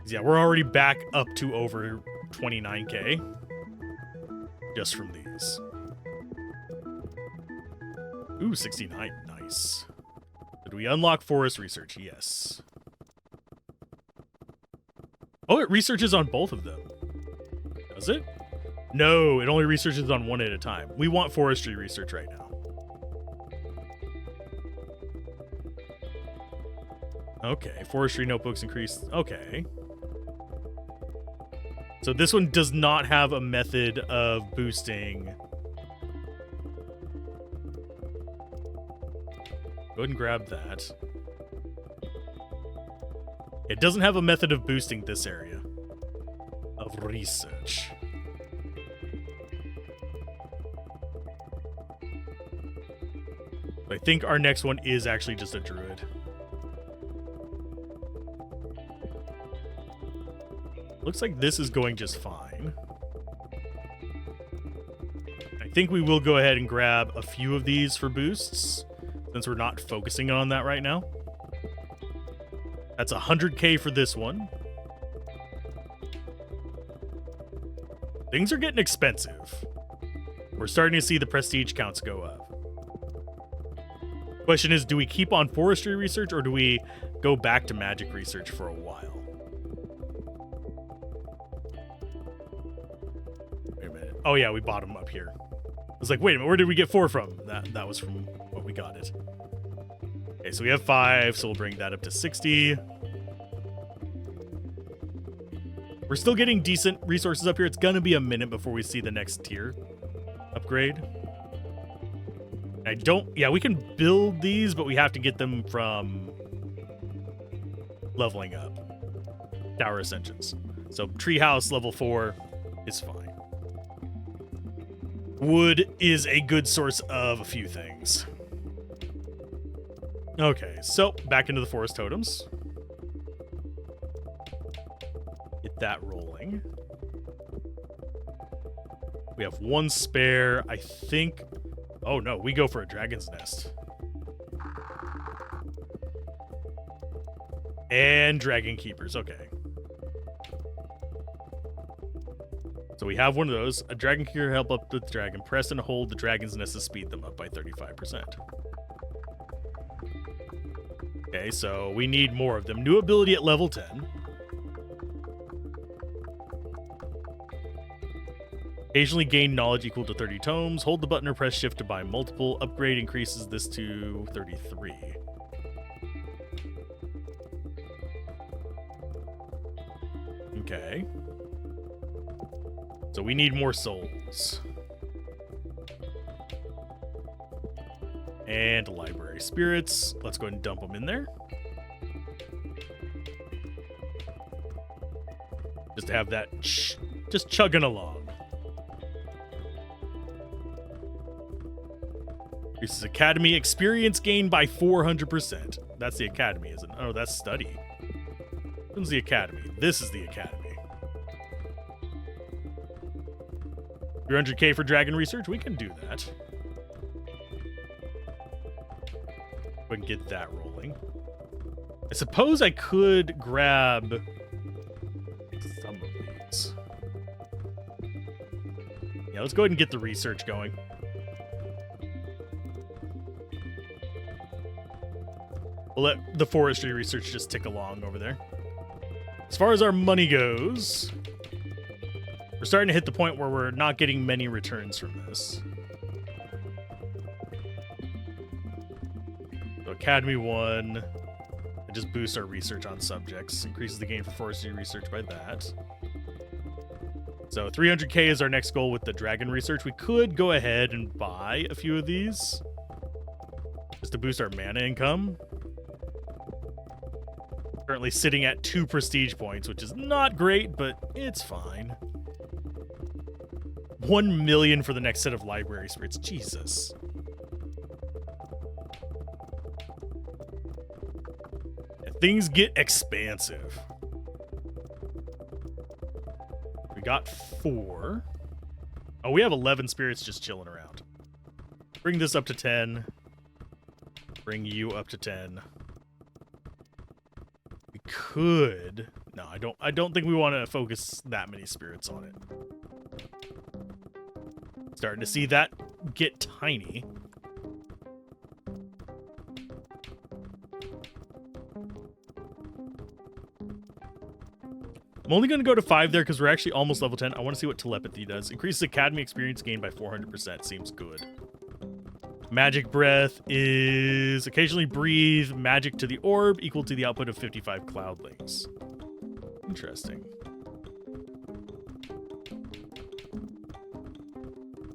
Speaker 1: Yeah, we're already back up to over 29k. Just from these. Ooh, 69. Nice. Did we unlock forest research? Yes. Oh, it researches on both of them. Does it? No, it only researches on one at a time. We want forestry research right now. Okay, forestry notebooks increased. Okay. So this one does not have a method of boosting. Go ahead and grab that. It doesn't have a method of boosting this area of research. I think our next one is actually just a druid. Looks like this is going just fine. I think we will go ahead and grab a few of these for boosts, since we're not focusing on that right now. That's 100k for this one. Things are getting expensive. We're starting to see the prestige counts go up. Question is, do we keep on forestry research or do we go back to magic research for a while? Wait a minute. Oh yeah, we bought them up here. I was like, wait a minute, where did we get 4 from? That was from what we got it. Okay, so we have 5, so we'll bring that up to 60. We're still getting decent resources up here. It's gonna be a minute before we see the next tier upgrade. Yeah, we can build these, but we have to get them from leveling up. Tower Ascensions. So treehouse level 4 is fine. Wood is a good source of a few things. Okay, so back into the forest totems. Get that rolling. We have 1 spare, I think. Oh no, we go for a dragon's nest. And dragon keepers, okay. So we have one of those. A dragon keeper help up with the dragon. Press and hold the dragon's nest to speed them up by 35%. Okay, so we need more of them. New ability at level 10. Occasionally gain knowledge equal to 30 tomes. Hold the button or press shift to buy multiple. Upgrade increases this to 33. Okay. So we need more souls. And library spirits. Let's go ahead and dump them in there. Just to have that just chugging along. This is Academy experience gained by 400%. That's the Academy, isn't it? Oh, that's study. This is the Academy. This is the Academy. 300k for dragon research. We can do that. We can get that rolling. I suppose I could grab some of these. Yeah, let's go ahead and get the research going. We'll let the forestry research just tick along over there. As far as our money goes, we're starting to hit the point where we're not getting many returns from this. So Academy 1, it just boosts our research on subjects, increases the gain for forestry research by that. So 300k is our next goal with the dragon research. We could go ahead and buy a few of these just to boost our mana income. Currently sitting at 2 prestige points, which is not great, but it's fine. 1 million for the next set of library spirits. Jesus. And things get expansive. We got 4. Oh, we have 11 spirits just chilling around. Bring this up to 10. Bring you up to 10. Could no, I don't think we want to focus that many spirits on it. Starting to see that get tiny. I'm only going to go to 5 there because we're actually almost level 10. I want to see what telepathy does. Increases academy experience gain by 400%. Seems good. Magic breath is occasionally breathe magic to the orb equal to the output of 55 cloudlings. Interesting.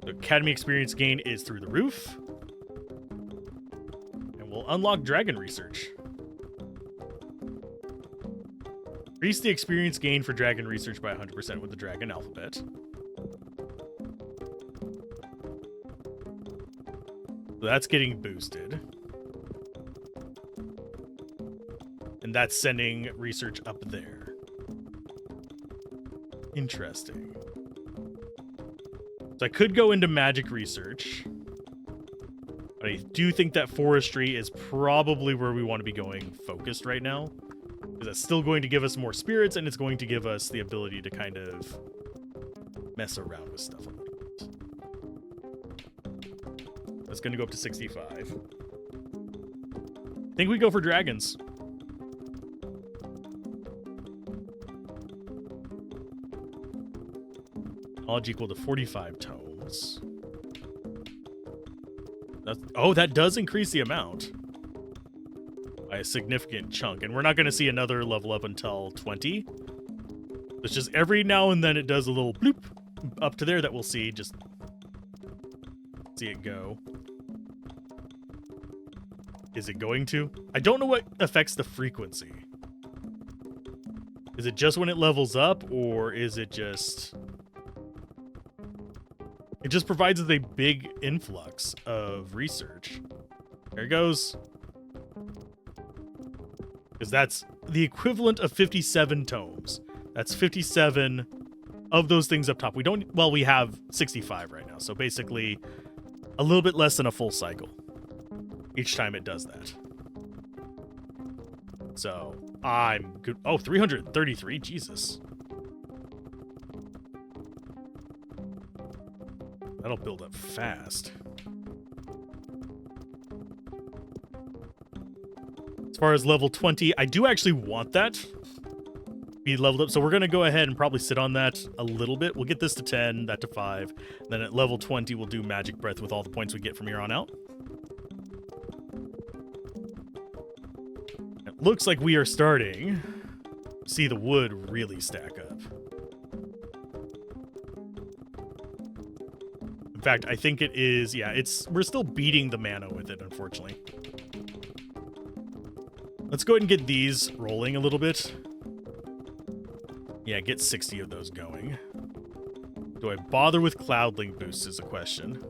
Speaker 1: The academy experience gain is through the roof. And we'll unlock dragon research. Increase the experience gain for dragon research by 100% with the dragon alphabet. So that's getting boosted. And that's sending research up there. Interesting. So I could go into magic research. But I do think that forestry is probably where we want to be going focused right now. Because that's still going to give us more spirits, and it's going to give us the ability to kind of mess around with stuff a little bit. That's going to go up to 65. I think we go for dragons. Knowledge equal to 45 tomes. Oh, that does increase the amount by a significant chunk. And we're not going to see another level up until 20. It's just every now and then it does a little bloop up to there that we'll see. Just see it go. Is it going to? I don't know what affects the frequency. Is it just when it levels up, or is it just... It just provides a big influx of research. There it goes. Because that's the equivalent of 57 tomes. That's 57 of those things up top. We don't... Well, we have 65 right now. So basically, a little bit less than a full cycle each time it does that. So, I'm good. Oh, 333. Jesus. That'll build up fast. As far as level 20, I do actually want that be leveled up. So we're going to go ahead and probably sit on that a little bit. We'll get this to 10, that to 5. Then at level 20, we'll do Magic Breath with all the points we get from here on out. It looks like we are starting to see the wood really stack up. In fact, I think it is, yeah, we're still beating the mana with it, unfortunately. Let's go ahead and get these rolling a little bit. Yeah, get 60 of those going. Do I bother with Cloudling boosts is a question.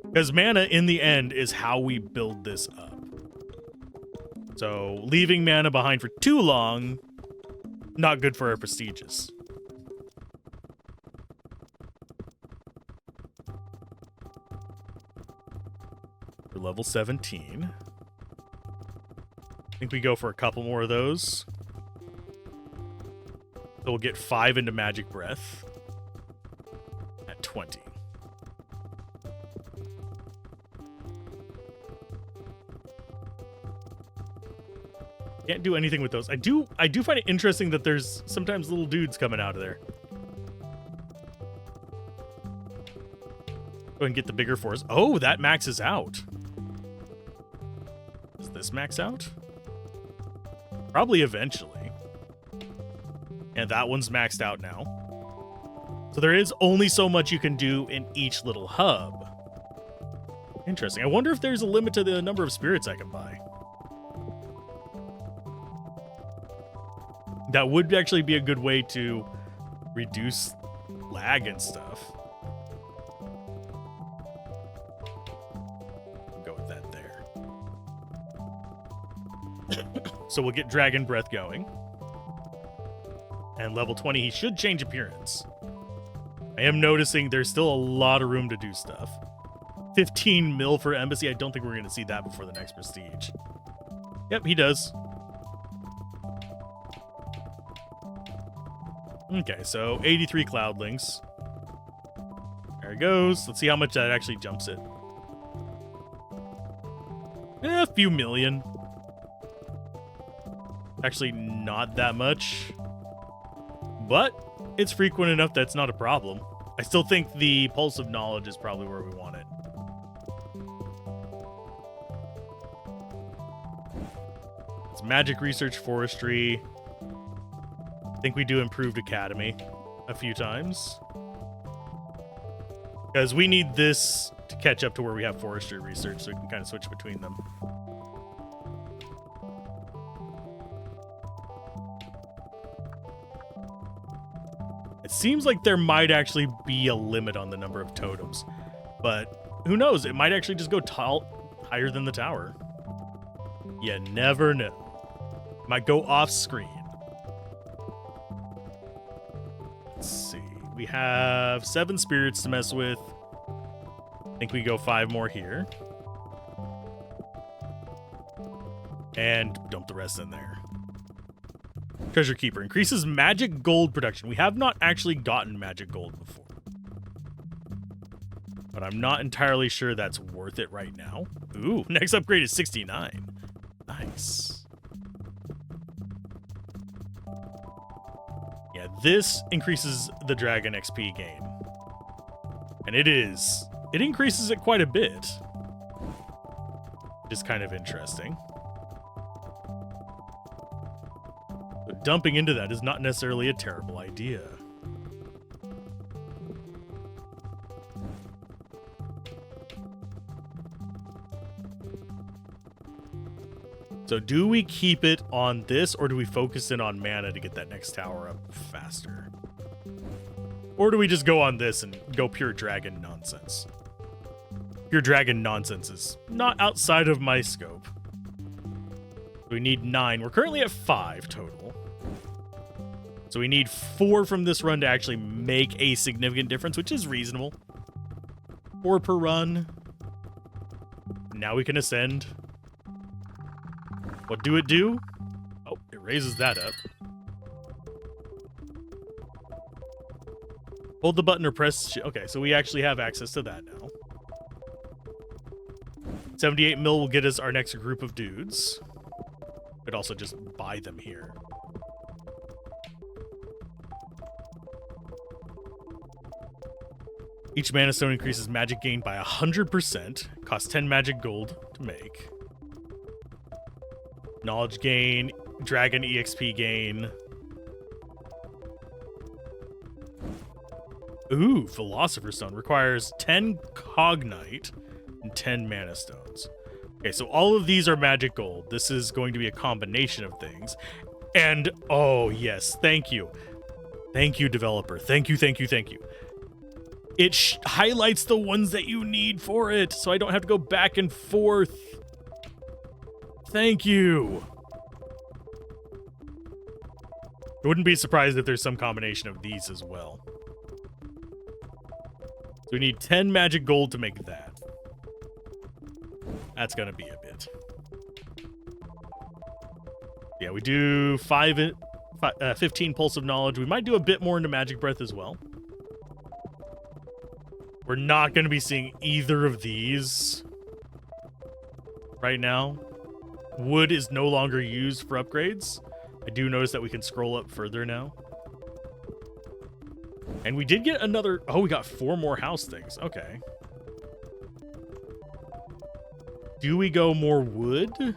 Speaker 1: Because mana, in the end, is how we build this up. So, leaving mana behind for too long, not good for our prestiges. We're level 17. I think we go for a couple more of those. So we'll get 5 into Magic Breath at 20. Can't do anything with those. I do find it interesting that there's sometimes little dudes coming out of there. Go and get the bigger fours. Oh, that maxes out. Does this max out? Probably eventually. And that one's maxed out now. So there is only so much you can do in each little hub. Interesting. I wonder if there's a limit to the number of spirits I can buy. That would actually be a good way to reduce lag and stuff. Go with that there. So we'll get Dragon Breath going. And level 20, he should change appearance. I am noticing there's still a lot of room to do stuff. 15 mil for Embassy. I don't think we're going to see that before the next Prestige. Yep, he does. Okay, so 83 Cloudlings. There it goes. Let's see how much that actually jumps it. A few million. Actually, not that much. But it's frequent enough that it's not a problem. I still think the Pulse of Knowledge is probably where we want it. It's Magic Research Forestry. I think we do Improved Academy a few times. Because we need this to catch up to where we have Forestry Research, so we can kind of switch between them. It seems like there might actually be a limit on the number of totems, but who knows? It might actually just go higher than the tower. You never know. Might go off screen. Let's see. We have 7 spirits to mess with. I think we go 5 more here. And dump the rest in there. Treasure Keeper increases magic gold production. We have not actually gotten magic gold before, but I'm not entirely sure that's worth it right now. Ooh, next upgrade is 69. Nice. Yeah, this increases the dragon XP gain. And it increases it quite a bit. Which is kind of interesting. Dumping into that is not necessarily a terrible idea. So do we keep it on this, or do we focus in on mana to get that next tower up faster? Or do we just go on this and go pure dragon nonsense? Pure dragon nonsense is not outside of my scope. We need 9. We're currently at 5 total. So we need 4 from this run to actually make a significant difference, which is reasonable. 4 per run. Now we can ascend. What do it do? Oh, it raises that up. Hold the button or press... Okay, so we actually have access to that now. 78 mil will get us our next group of dudes. Could also just buy them here. Each mana stone increases magic gain by 100%. Costs 10 magic gold to make. Knowledge gain, dragon EXP gain. Ooh, Philosopher's Stone requires 10 Cognite and 10 mana stones. Okay, so all of these are magic gold. This is going to be a combination of things. And, oh yes, thank you. Thank you, developer. Thank you, thank you, thank you. It highlights the ones that you need for it, so I don't have to go back and forth. Thank you. I wouldn't be surprised if there's some combination of these as well. So we need 10 magic gold to make that. That's gonna be a bit. Yeah, we do 15 Pulse of Knowledge. We might do a bit more into Magic Breath as well. We're not going to be seeing either of these right now. Wood is no longer used for upgrades. I do notice that we can scroll up further now. And we did get another... Oh, we got 4 more house things. Okay. Do we go more wood? Do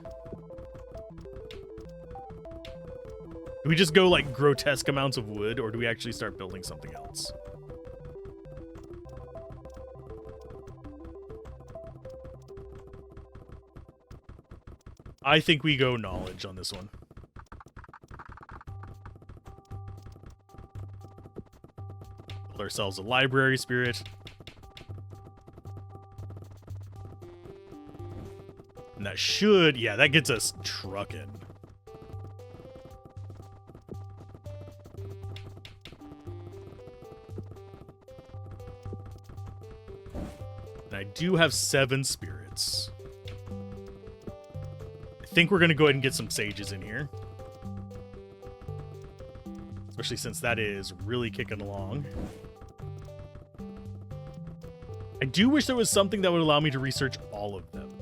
Speaker 1: we just go like grotesque amounts of wood, or do we actually start building something else? I think we go knowledge on this one. Build ourselves a library spirit. And that should, yeah, that gets us trucking. And I do have 7 spirits. I think we're going to go ahead and get some sages in here. Especially since that is really kicking along. I do wish there was something that would allow me to research all of them.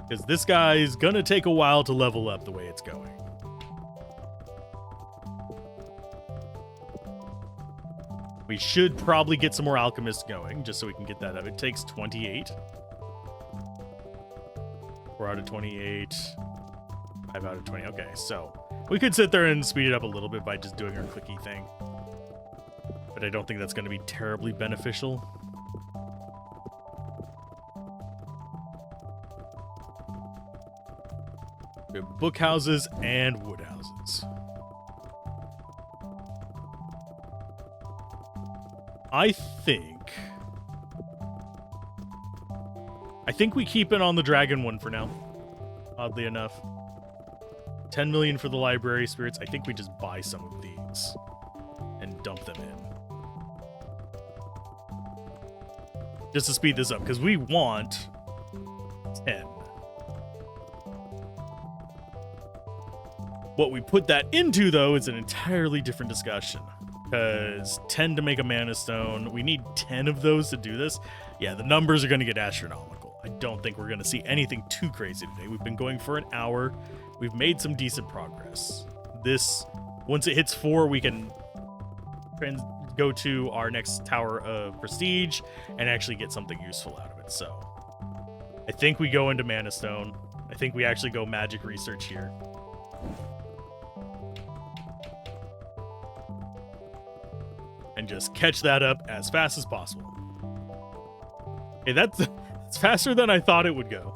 Speaker 1: Because this guy's going to take a while to level up the way it's going. We should probably get some more alchemists going, just so we can get that up. It takes 28. 4 out of 28. 5 out of 20. Okay, so we could sit there and speed it up a little bit by just doing our clicky thing. But I don't think that's going to be terribly beneficial. We have book houses and wood houses. I think we keep it on the dragon one for now, oddly enough. 10 million for the library spirits. I think we just buy some of these and dump them in. Just to speed this up, because we want 10. What we put that into, though, is an entirely different discussion. Because 10 to make a mana stone, we need 10 of those to do this. Yeah, the numbers are going to get astronomical. I don't think we're going to see anything too crazy today. We've been going for an hour. We've made some decent progress. This, once it hits 4, we can go to our next Tower of Prestige and actually get something useful out of it. So I think we go into Mana Stone. I think we actually go magic research here. And just catch that up as fast as possible. Okay, that's faster than I thought it would go.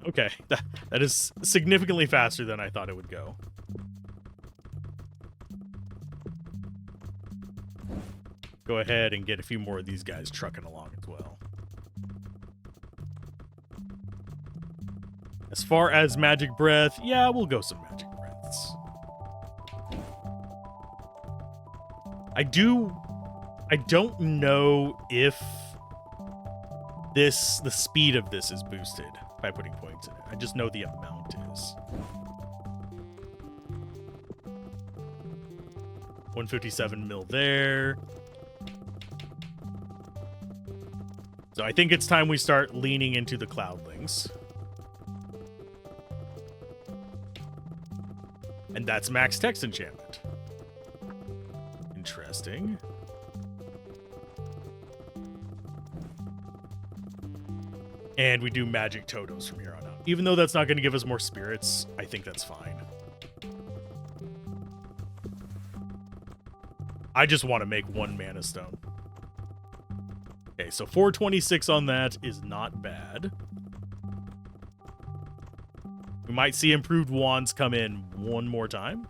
Speaker 1: Okay, that is significantly faster than I thought it would go. Go ahead and get a few more of these guys trucking along as well. As far as magic breath, yeah, we'll go some magic breaths. I don't know if the speed of this is boosted by putting points in it. I just know the amount it is. 157 mil there. So I think it's time we start leaning into the cloudlings. And that's max text enchantment. Interesting. And we do magic totems from here on out. Even though that's not going to give us more spirits, I think that's fine. I just want to make 1 mana stone. Okay, so 426 on that is not bad. We might see improved wands come in one more time.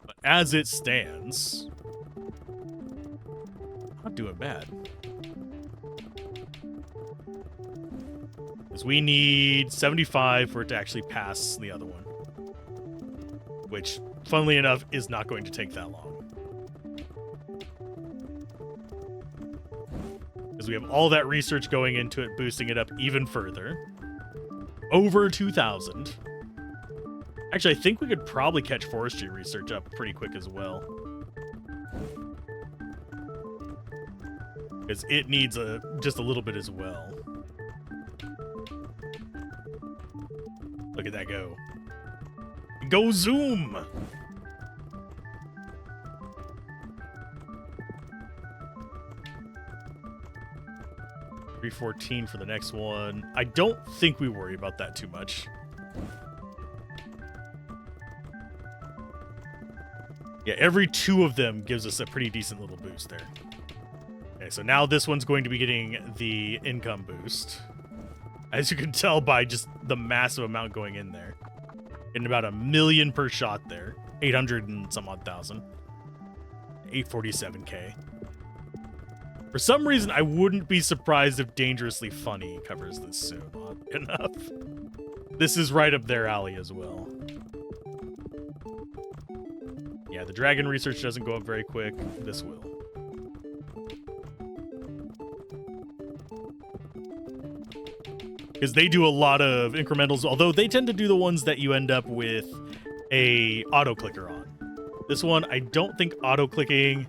Speaker 1: But as it stands, not doing bad. Because we need 75 for it to actually pass the other one. Which, funnily enough, is not going to take that long. Because we have all that research going into it, boosting it up even further. Over 2,000. Actually, I think we could probably catch forestry research up pretty quick as well. Because it needs just a little bit as well. Look at that go. Go zoom! $314 for the next one. I don't think we worry about that too much. Yeah, every 2 of them gives us a pretty decent little boost there. Okay, so now this one's going to be getting the income boost. As you can tell by just the massive amount going in there. Getting about 1 million per shot there. 800 and some odd thousand. 847k. For some reason, I wouldn't be surprised if Dangerously Funny covers this soon, oddly enough. This is right up their alley as well. Yeah, the dragon research doesn't go up very quick. This will. Because they do a lot of incrementals, although they tend to do the ones that you end up with a auto-clicker on. This one, I don't think auto-clicking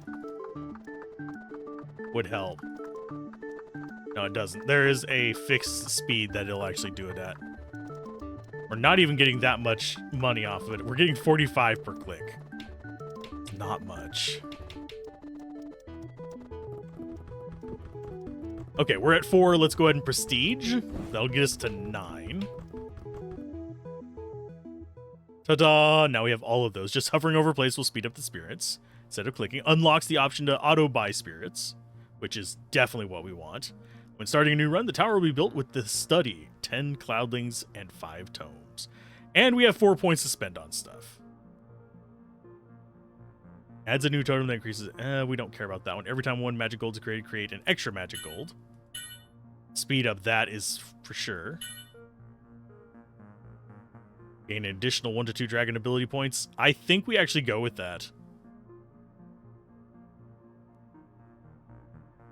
Speaker 1: would help. No, it doesn't. There is a fixed speed that it'll actually do it at. We're not even getting that much money off of it. We're getting 45 per click. Not much. Okay, we're at 4. Let's go ahead and prestige. That'll get us to 9. Ta-da! Now we have all of those. Just hovering over place will speed up the spirits. Instead of clicking, unlocks the option to auto-buy spirits, which is definitely what we want. When starting a new run, the tower will be built with the study, 10 cloudlings, and 5 tomes. And we have 4 points to spend on stuff. Adds a new totem that increases... we don't care about that one. Every time 1 magic gold is created, create an extra magic gold. Speed up that is for sure. Gain an additional 1 to 2 dragon ability points. I think we actually go with that.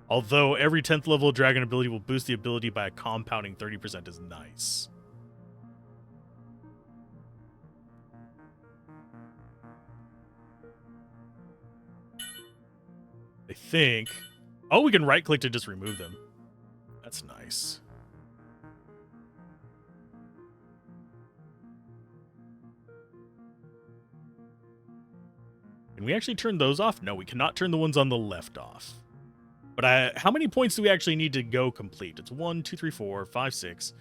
Speaker 1: Although every 10th level dragon ability will boost the ability by a compounding 30% is nice. I think... Oh, we can right-click to just remove them. That's nice. Can we actually turn those off? No, we cannot turn the ones on the left off. But how many points do we actually need to go complete? It's 1, 2, 3, 4, 5, 6,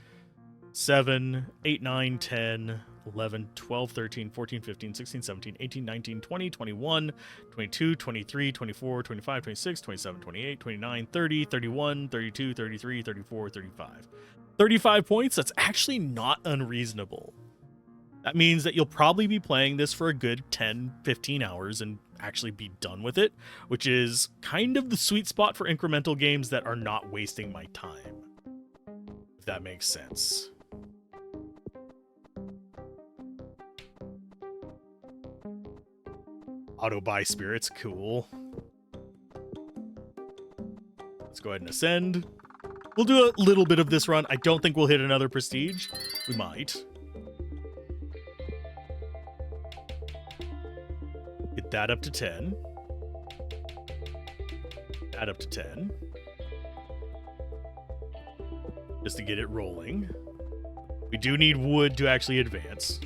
Speaker 1: 7, 8, 9, 10, 11, 12, 13, 14, 15, 16, 17, 18, 19, 20, 21, 22, 23, 24, 25, 26, 27, 28, 29, 30, 31, 32, 33, 34, 35. 35 points? That's actually not unreasonable. That means that you'll probably be playing this for a good 10, 15 hours and actually be done with it, which is kind of the sweet spot for incremental games that are not wasting my time. If that makes sense. Auto buy spirits, cool. Let's go ahead and ascend. We'll do a little bit of this run. I don't think we'll hit another prestige. We might. Get that up to 10. That up to 10. Just to get it rolling. We do need wood to actually advance.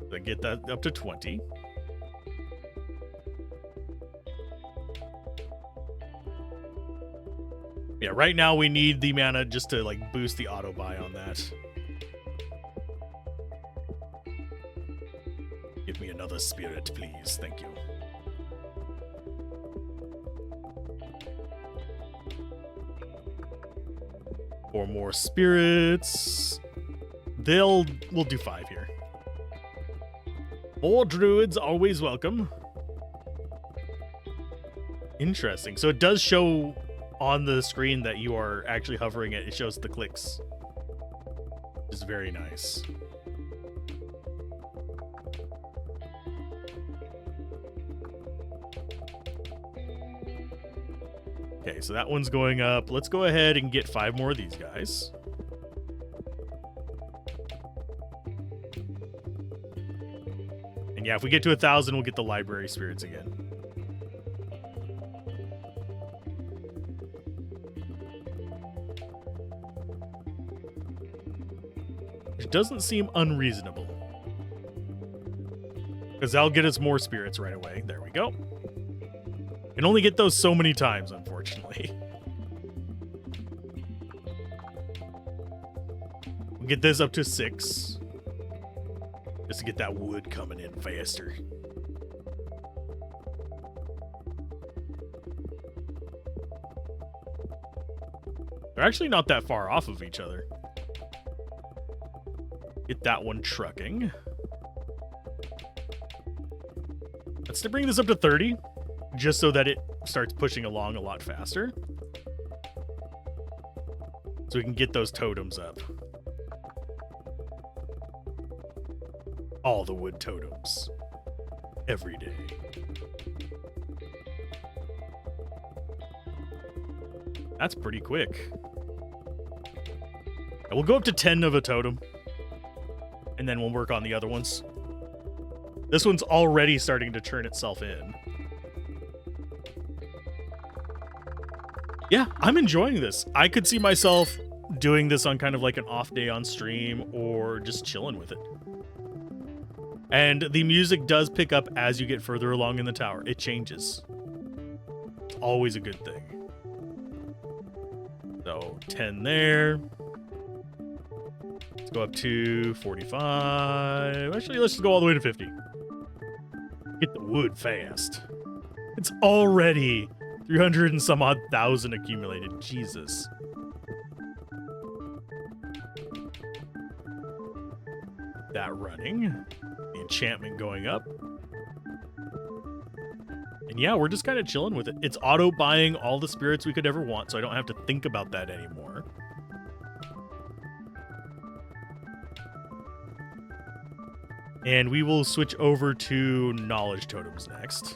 Speaker 1: So get that up to 20. Yeah, right now we need the mana just to like boost the auto buy on that. Give me another spirit, please. Thank you. Four more spirits. We'll do 5 here. More druids, always welcome. Interesting. So it does show on the screen that you are actually hovering it. It shows the clicks. Which is very nice. Okay, so that one's going up. Let's go ahead and get 5 more of these guys. And yeah, if we get to 1,000, we'll get the library spirits again. Which doesn't seem unreasonable. Because that'll get us more spirits right away. There we go. Can only get those so many times, unfortunately. We'll get this up to 6. Just to get that wood coming in faster. They're actually not that far off of each other. Get that one trucking. Let's bring this up to 30. Just so that it starts pushing along a lot faster. So we can get those totems up. All the wood totems. Every day. That's pretty quick. And we'll go up to 10 of a totem. And then we'll work on the other ones. This one's already starting to turn itself in. Yeah, I'm enjoying this. I could see myself doing this on kind of like an off day on stream or just chilling with it. And the music does pick up as you get further along in the tower. It changes. It's always a good thing. So 10 there. Let's go up to 45. Actually, let's just go all the way to 50. Get the wood fast. It's already 300 and some odd thousand accumulated. Jesus. That running. The enchantment going up. And yeah, we're just kind of chilling with it. It's auto buying all the spirits we could ever want, so I don't have to think about that anymore. And we will switch over to knowledge totems next.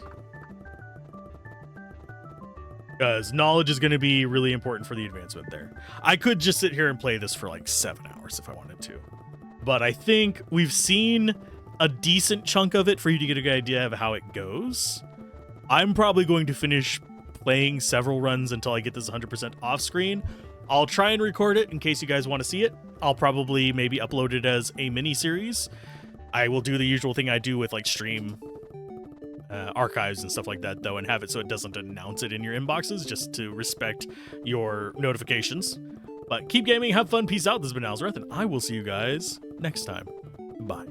Speaker 1: Because knowledge is going to be really important for the advancement there. I could just sit here and play this for like 7 hours if I wanted to. But I think we've seen a decent chunk of it for you to get a good idea of how it goes. I'm probably going to finish playing several runs until I get this 100% off screen. I'll try and record it in case you guys want to see it. I'll probably maybe upload it as a mini series. I will do the usual thing I do with like stream archives and stuff like that, though, and have it so it doesn't announce it in your inboxes, just to respect your notifications. But keep gaming, have fun, peace out. This has been Alzorath, and I will see you guys next time. Bye.